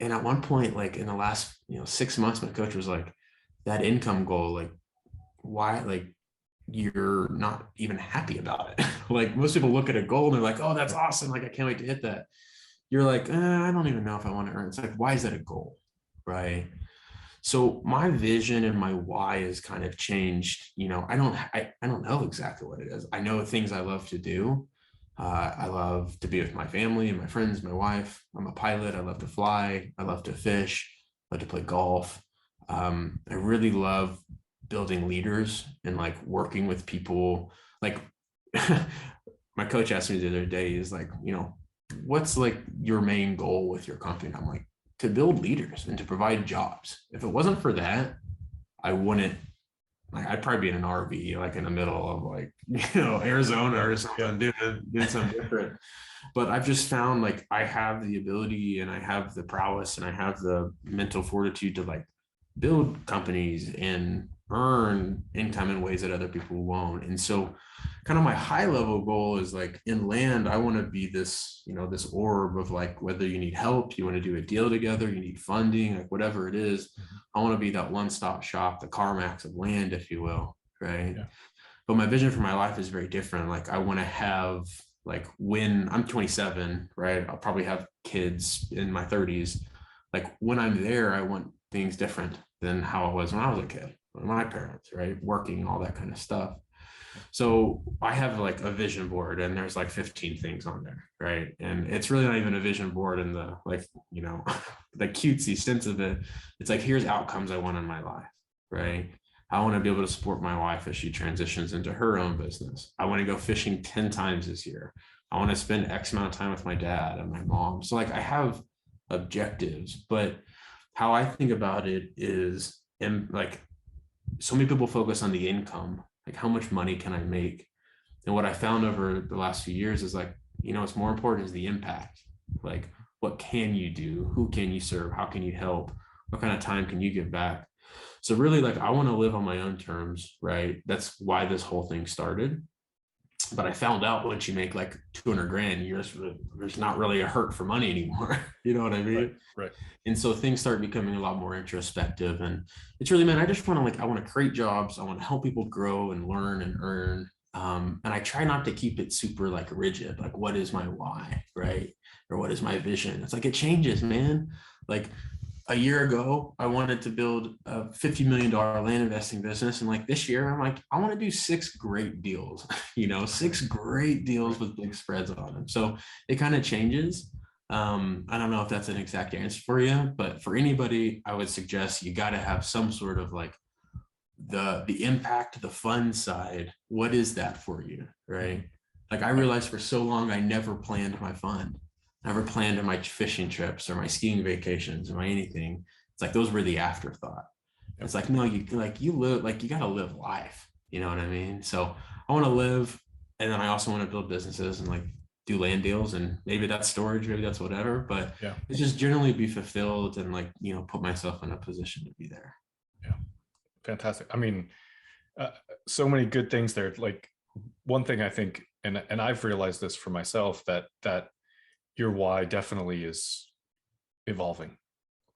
And at one point, like in the last 6 months, my coach was like, that income goal, like, why, like, you're not even happy about it. Like most people look at a goal and they're like, oh, that's awesome, like I can't wait to hit that. You're like, I don't even know if I want to earn. It's like, why is that a goal, right? So my vision and my why has kind of changed. I don't know exactly what it is. I know things I love to do. I love to be with my family and my friends, my wife. I'm a pilot. I love to fly. I love to fish. I love to play golf. I really love building leaders and like working with people. Like my coach asked me the other day, is like, what's like your main goal with your company? And I'm like, to build leaders and to provide jobs. If it wasn't for that, I wouldn't, like, I'd probably be in an RV, like in the middle of like, Arizona or something, doing something different. But I've just found like I have the ability and I have the prowess and I have the mental fortitude to like build companies and earn income in ways that other people won't. And so kind of my high level goal is like in land, I want to be this, this orb of like, whether you need help, you want to do a deal together, you need funding, like whatever it is, I want to be that one-stop shop, the CarMax of land, if you will. Right. Yeah. But my vision for my life is very different. Like I want to have, like, when I'm 27, right, I'll probably have kids in my 30s. Like when I'm there, I want things different than how it was when I was a kid, with my parents, right, working, all that kind of stuff. So I have like a vision board and there's like 15 things on there, right? And it's really not even a vision board in the like, the cutesy sense of it. It's like, here's outcomes I want in my life, right? I want to be able to support my wife as she transitions into her own business. I want to go fishing 10 times this year. I want to spend X amount of time with my dad and my mom. So like I have objectives, but how I think about it is, and like so many people focus on the income, like how much money can I make? And what I found over the last few years is like, what's more important is the impact. Like, what can you do? Who can you serve? How can you help? What kind of time can you give back? So really, like, I want to live on my own terms, right? That's why this whole thing started. But I found out once you make like 200 grand, there's not really a hurt for money anymore. You know what I mean? Right. And so things start becoming a lot more introspective. And it's really, man, I just want to I want to create jobs. I want to help people grow and learn and earn. And I try not to keep it super like rigid. Like, what is my why, right? Or what is my vision? It's like, it changes, man. Like, a year ago, I wanted to build a $50 million land investing business. And like this year, I'm like, I want to do 6 great deals, 6 great deals with big spreads on them. So it kind of changes. I don't know if that's an exact answer for you, but for anybody, I would suggest you got to have some sort of like the impact, the fun side. What is that for you? Right. Like I realized for so long, I never planned my fun. Never planned my fishing trips or my skiing vacations or my anything. It's like, those were the afterthought. It's like, no, you live, like, you got to live life. You know what I mean? So I want to live. And then I also want to build businesses and like do land deals, and maybe that's storage, maybe that's whatever, but it's just generally be fulfilled and like, put myself in a position to be there. Yeah. Fantastic. I mean, so many good things there. Like one thing I think, and I've realized this for myself, that your why definitely is evolving,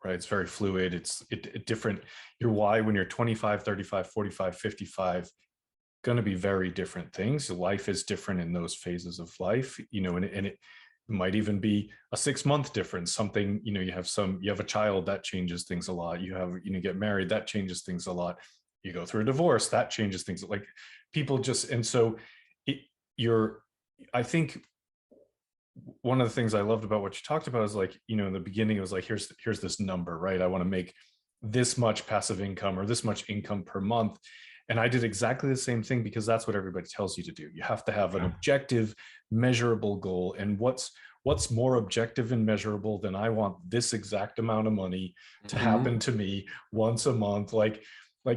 right? It's very fluid. It's different. Your why when you're 25, 35, 45, 55, going to be very different things. Life is different in those phases of life, and it might even be a 6-month difference. Something, you have a child, that changes things a lot. You get married, that changes things a lot. You go through a divorce, that changes things. Like people just, and so I think one of the things I loved about what you talked about is like, in the beginning, it was like, here's this number, right? I want to make this much passive income or this much income per month. And I did exactly the same thing, because that's what everybody tells you to do. You have to have an objective, measurable goal. And what's what's more objective and measurable than I want this exact amount of money to happen to me once a month. Like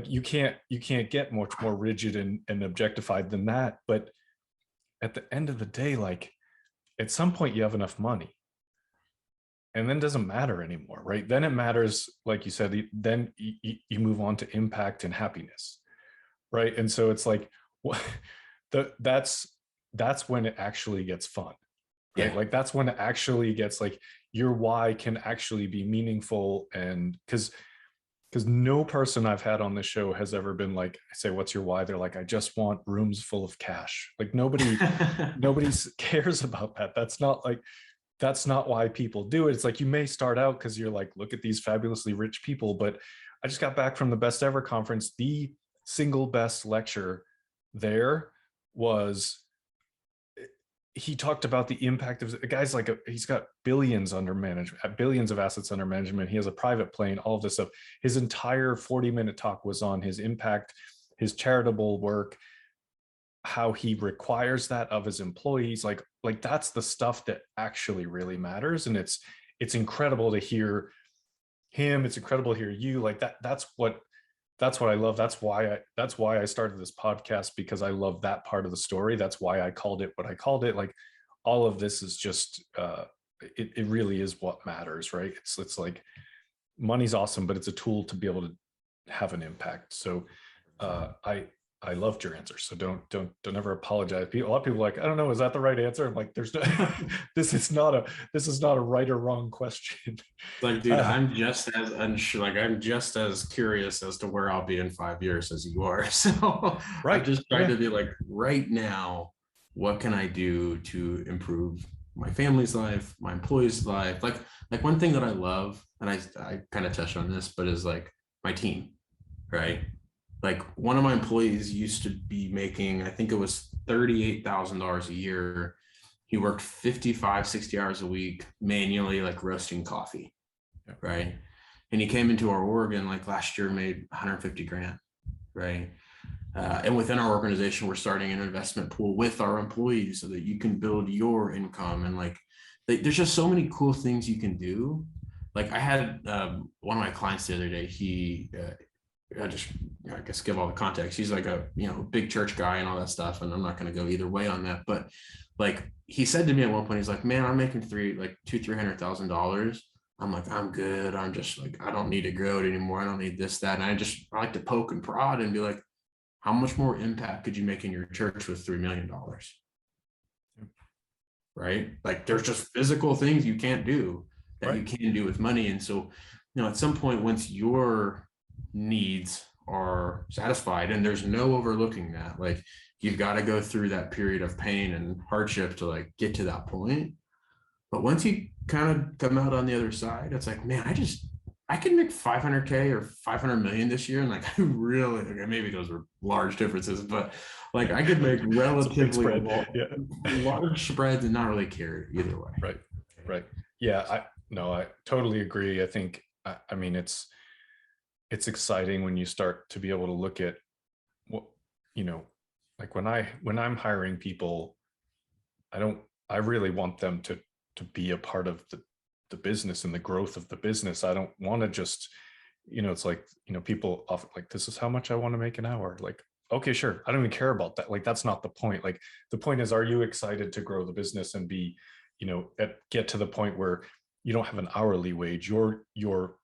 you can't get much more rigid and objectified than that. But at the end of the day, like at some point you have enough money, and then it doesn't matter anymore, right? Then it matters, like you said, then you move on to impact and happiness, right? And so it's like, that's when it actually gets fun, right? Yeah. Like that's when it actually gets like your why can actually be meaningful. And because no person I've had on this show has ever been like, I say, what's your why? They're like, I just want rooms full of cash. Like nobody cares about that. That's not why people do it. It's like, you may start out because you're like, look at these fabulously rich people. But I just got back from the Best Ever conference. The single best lecture there was, he talked about the impact of a guy's like, he's got billions under management, billions of assets under management. He has a private plane, all of this stuff. His entire 40-minute talk was on his impact, his charitable work, how he requires that of his employees. Like that's the stuff that actually really matters. And it's incredible to hear him. It's incredible to hear you. Like that's what I love. That's why I started this podcast, because I love that part of the story. That's why I called it what I called it. Like all of this is just it really is what matters, right? It's like money's awesome, but it's a tool to be able to have an impact. So I loved your answer. So don't ever apologize. A lot of people are like, I don't know, is that the right answer? I'm like, there's no, this is not a right or wrong question. Like, dude, I'm just as unsure. Like, I'm just as curious as to where I'll be in 5 years as you are. So right. I'm just trying to be like, right now, what can I do to improve my family's life, my employees' life? Like one thing that I love, and I kind of touched on this, but is like my team, right? Like one of my employees used to be making, I think it was $38,000 a year. He worked 55, 60 hours a week manually, like roasting coffee. Yeah. Right. And he came into our org and like last year made 150 grand. Right. And within our organization, we're starting an investment pool with our employees so that you can build your income. And like, there's just so many cool things you can do. Like I had one of my clients the other day, I guess give all the context. He's like a, big church guy and all that stuff. And I'm not going to go either way on that. But like, he said to me at one point, he's like, man, I'm making $300,000. I'm like, I'm good. I'm just like, I don't need to grow it anymore. I don't need this, that. And I like to poke and prod and be like, how much more impact could you make in your church with $3 million? Right. Like there's just physical things you can't do that you can do with money. And so, at some point, once your needs are satisfied, and there's no overlooking that, like you've got to go through that period of pain and hardship to like get to that point. But once you kind of come out on the other side, it's like, man, I can make 500K or 500 million this year. And like, I really, maybe those are large differences, but like I could make relatively large spreads and not really care either way. Right. Yeah. I totally agree. I think, I mean, it's exciting when you start to be able to look at what, like when I'm hiring people, I really want them to be a part of the business and the growth of the business. I don't want to just, it's like, people often like, this is how much I want to make an hour. Like, okay, sure. I don't even care about that. Like, that's not the point. Like the point is, are you excited to grow the business and be, get to the point where you don't have an hourly wage, you're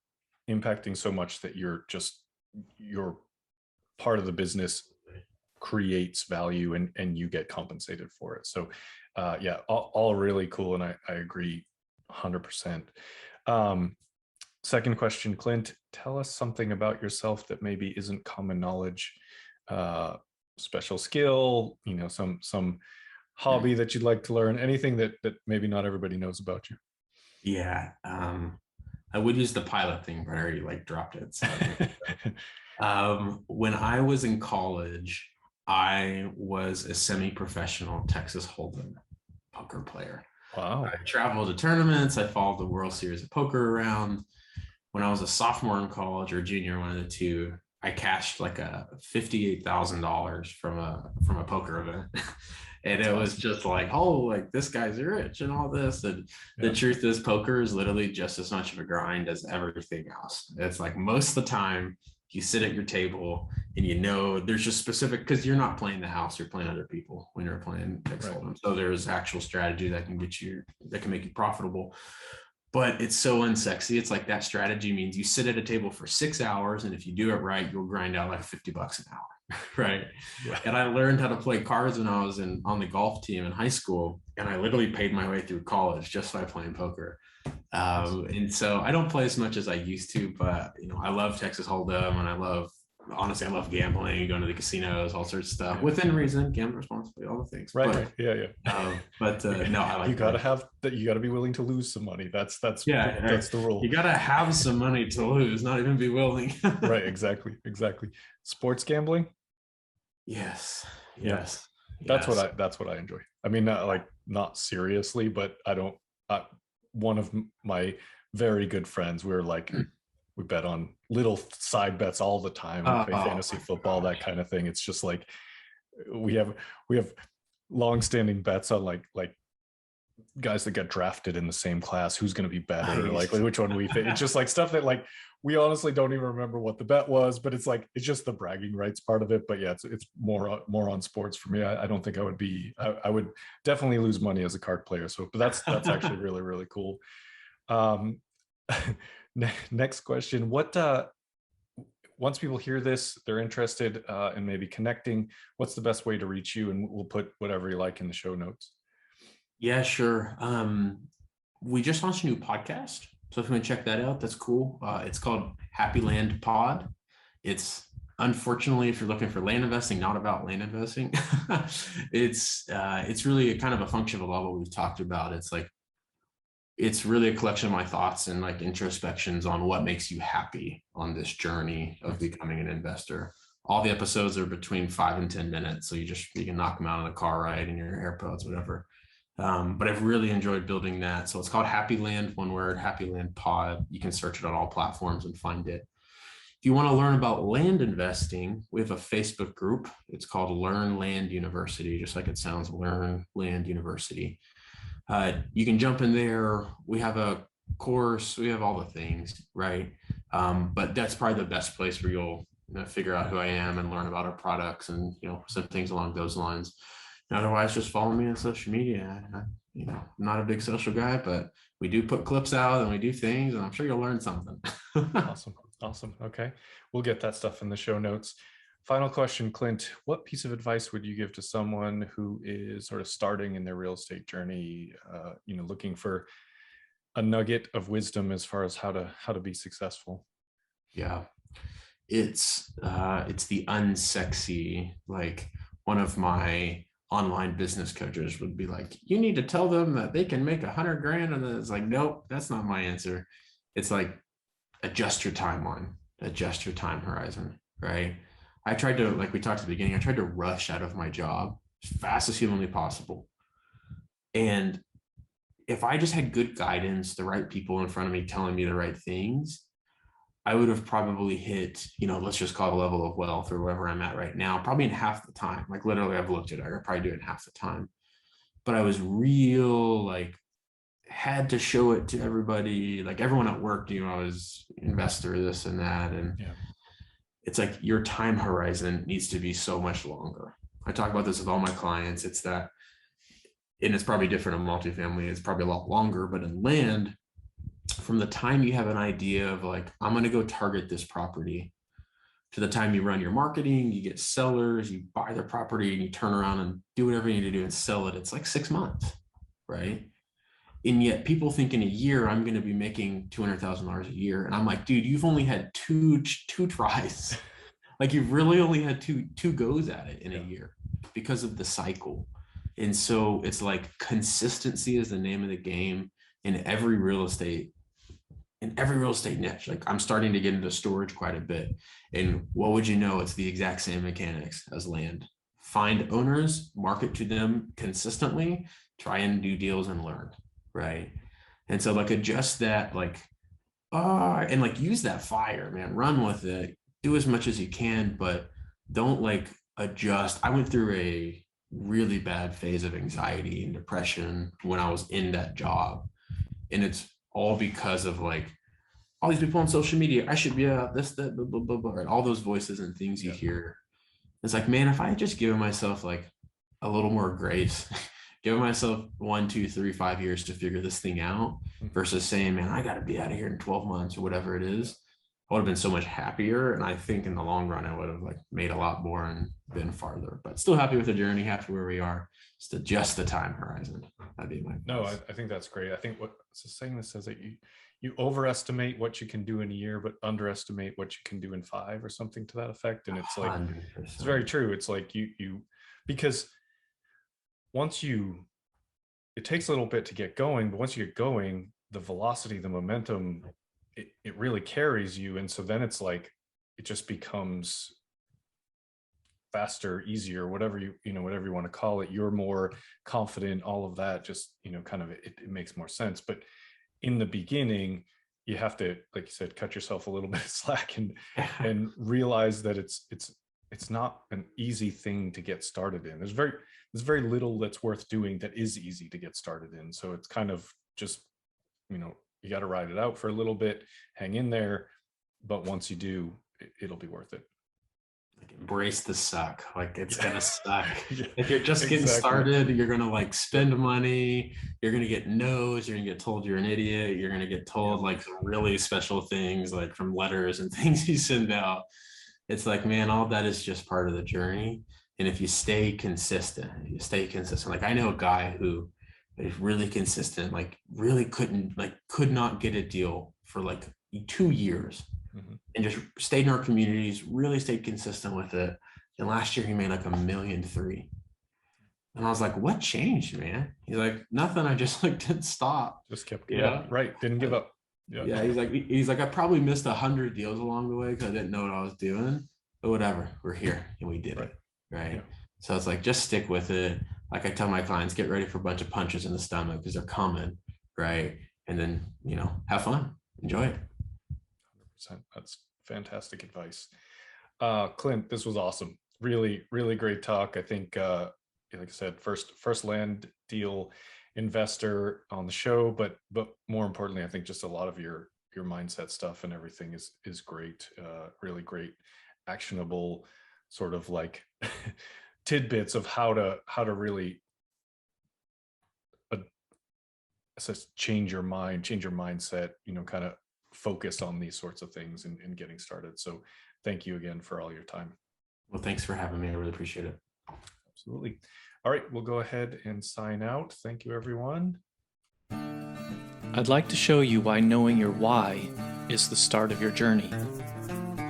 impacting so much that you're part of the business creates value and you get compensated for it. So all really cool. And I agree 100%. Second question, Clint, tell us something about yourself that maybe isn't common knowledge, special skill, some hobby that you'd like to learn, anything that maybe not everybody knows about you. Yeah. I would use the pilot thing, but I already dropped it. So. When I was in college, I was a semi-professional Texas Hold'em poker player. Wow. I traveled to tournaments. I followed the World Series of Poker around. When I was a sophomore in college or junior, one of the two, I cashed like a $58,000 from a poker event. And That's it was awesome. just like, oh, like this guy's rich and all this. And the Yeah. truth is, poker is literally just as much of a grind as everything else. It's like most of the time you sit at your table and there's just specific, because you're not playing the house, you're playing other people when you're playing Texas Right. Hold'em. So there's actual strategy that can make you profitable, but it's so unsexy. It's like that strategy means you sit at a table for 6 hours, and if you do it right, you'll grind out like $50 an hour. Right. Yeah. And I learned how to play cards when I was on the golf team in high school, and I literally paid my way through college just by playing poker. And so I don't play as much as I used to, but I love Texas Hold'em, and honestly, I love gambling, going to the casinos, all sorts of stuff within reason, gamble responsibly, all the things. Right. But Right. Yeah. Yeah. no, I like you got to have that. You got to be willing to lose some money. That's yeah, that's the rule. you got to have some money to lose, not even be willing. Right. Exactly. Exactly. Sports gambling. Yes. Yeah. Yes. That's Yes. that's what I enjoy. I mean, not seriously, but I don't. One of my very good friends, we bet on little side bets all the time. We play fantasy football, that kind of thing. It's just like we have long-standing bets on like guys that get drafted in the same class, who's going to be better, Nice. like which one we fit. It's just like stuff that like we honestly don't even remember what the bet was, but it's like it's just the bragging rights part of it. But yeah, it's more on sports for me. I don't think I would definitely lose money as a card player. So, but that's actually really, really cool. Next question. What once people hear this, they're interested in maybe connecting, what's the best way to reach you? And we'll put whatever you like in the show notes. Yeah, sure. We just launched a new podcast, so if you want to check that out, that's cool. It's called Happy Land Pod. It's unfortunately, if you're looking for land investing, not about land investing. It's really kind of a function of a lot of what we've talked about. It's really a collection of my thoughts and like introspections on what makes you happy on this journey of becoming an investor. All the episodes are between 5 and 10 minutes, so you can knock them out on a car ride in your AirPods, whatever. But I've really enjoyed building that. So it's called Happy Land, one word, Happy Land Pod. You can search it on all platforms and find it. If you want to learn about land investing, we have a Facebook group. It's called Learn Land University, just like it sounds, Learn Land University. You can jump in there. We have a course. We have all the things, right? But that's probably the best place where you'll figure out who I am and learn about our products and some things along those lines. Otherwise, just follow me on social media. I'm not a big social guy, but we do put clips out and we do things, and I'm sure you'll learn something. Awesome. Okay. We'll get that stuff in the show notes. Final question, Clint, what piece of advice would you give to someone who is sort of starting in their real estate journey, looking for a nugget of wisdom as far as how to be successful? Yeah. It's the unsexy, like one of my online business coaches would be like, you need to tell them that they can make 100 grand. And then it's like, nope, that's not my answer. It's like, adjust your timeline, adjust your time horizon, right? I tried to, like we talked at the beginning, I tried to rush out of my job as fast as humanly possible. And if I just had good guidance, the right people in front of me telling me the right things, I would have probably hit, let's just call it a level of wealth or wherever I'm at right now, probably in half the time. Like literally I've looked at it, I could probably do it in half the time. But I was had to show it to everybody, like everyone at work knew I was investor, this and that. And it's like your time horizon needs to be so much longer. I talk about this with all my clients. It's that, and it's probably different in multifamily, it's probably a lot longer, but in land, from the time you have an idea of like, I'm going to go target this property, to the time you run your marketing, you get sellers, you buy the property, and you turn around and do whatever you need to do and sell it, it's like 6 months, right? And yet people think in a year, I'm going to be making $200,000 a year. And I'm like, dude, you've only had two tries. Like you've really only had two goes at it in a year because of the cycle. And so it's like consistency is the name of the game in every real estate niche. Like I'm starting to get into storage quite a bit. And what would you know? It's the exact same mechanics as land. Find owners, market to them consistently, try and do deals and learn. Right. And so like adjust that, like, and like use that fire, man, run with it, do as much as you can, but don't like adjust. I went through really bad phase of anxiety and depression when I was in that job. And it's all because of like all these people on social media. I should be this, that, blah, blah, blah, blah, right? All those voices and things you hear. It's like, man, if I had just given myself like a little more grace, giving myself 1, 2, 3, 5 years to figure this thing out versus saying, man, I got to be out of here in 12 months or whatever it is, I would have been so much happier. And I think in the long run, I would have like made a lot more and been farther, but still happy with the journey, happy where we are. Just adjust the time horizon. That'd be my No, I think that's great. I think what's the saying that says that you overestimate what you can do in a year, but underestimate what you can do in 5 or something to that effect. And it's like, 100%. it's very true. It's like you because it takes a little bit to get going, but once you get going, the velocity, the momentum, it really carries you. And so then it's like, it just becomes faster, easier, whatever you want to call it. You're more confident, all of that, just, kind of, it makes more sense. But in the beginning, you have to, like you said, cut yourself a little bit of slack and realize that it's not an easy thing to get started in. There's very little that's worth doing that is easy to get started in. So it's kind of just, you got to ride it out for a little bit, hang in there. But once you do, it'll be worth it. Like embrace the suck. Like it's gonna suck. If you're just getting started, you're gonna like spend money, you're gonna get no's, you're gonna get told you're an idiot, you're gonna get told like some really special things, like from letters and things you send out. It's like, man, all that is just part of the journey. And if you stay consistent, like I know a guy who is really consistent, like really could not get a deal for like 2 years. And just stayed in our communities, really stayed consistent with it. And last year he made like $1.3 million. And I was like, what changed, man? He's like, nothing. I just like didn't stop. Just kept going. Right. Didn't give up. Yeah. He's like, I probably missed 100 deals along the way because I didn't know what I was doing. But whatever, we're here and we did it. Right. Yeah. So it's like, just stick with it. Like I tell my clients, get ready for a bunch of punches in the stomach because they're coming. Right. And then, have fun, enjoy it. That's fantastic advice. Clint, this was awesome. Really, really great talk. I think, like I said, first land deal investor on the show, but more importantly, I think just a lot of your mindset stuff and everything is great. Really great, actionable sort of like tidbits of how to really change your mind, change your mindset, kind of focus on these sorts of things and getting started. So thank you again for all your time. Well, thanks for having me. I really appreciate it. Absolutely. All right, we'll go ahead and sign out. Thank you, everyone. I'd like to show you why knowing your why is the start of your journey.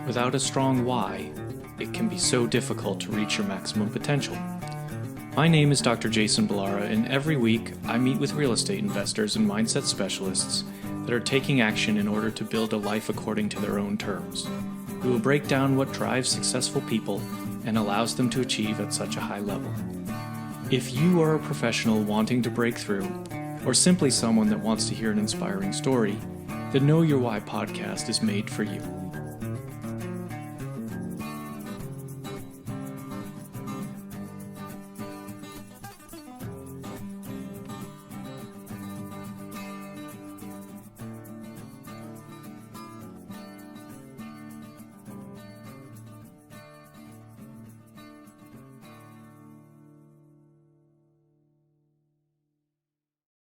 Without a strong why, it can be so difficult to reach your maximum potential. My name is Dr. Jason Balara, and every week I meet with real estate investors and mindset specialists that are taking action in order to build a life according to their own terms. We will break down what drives successful people and allows them to achieve at such a high level. If you are a professional wanting to break through, or simply someone that wants to hear an inspiring story, the Know Your Why podcast is made for you.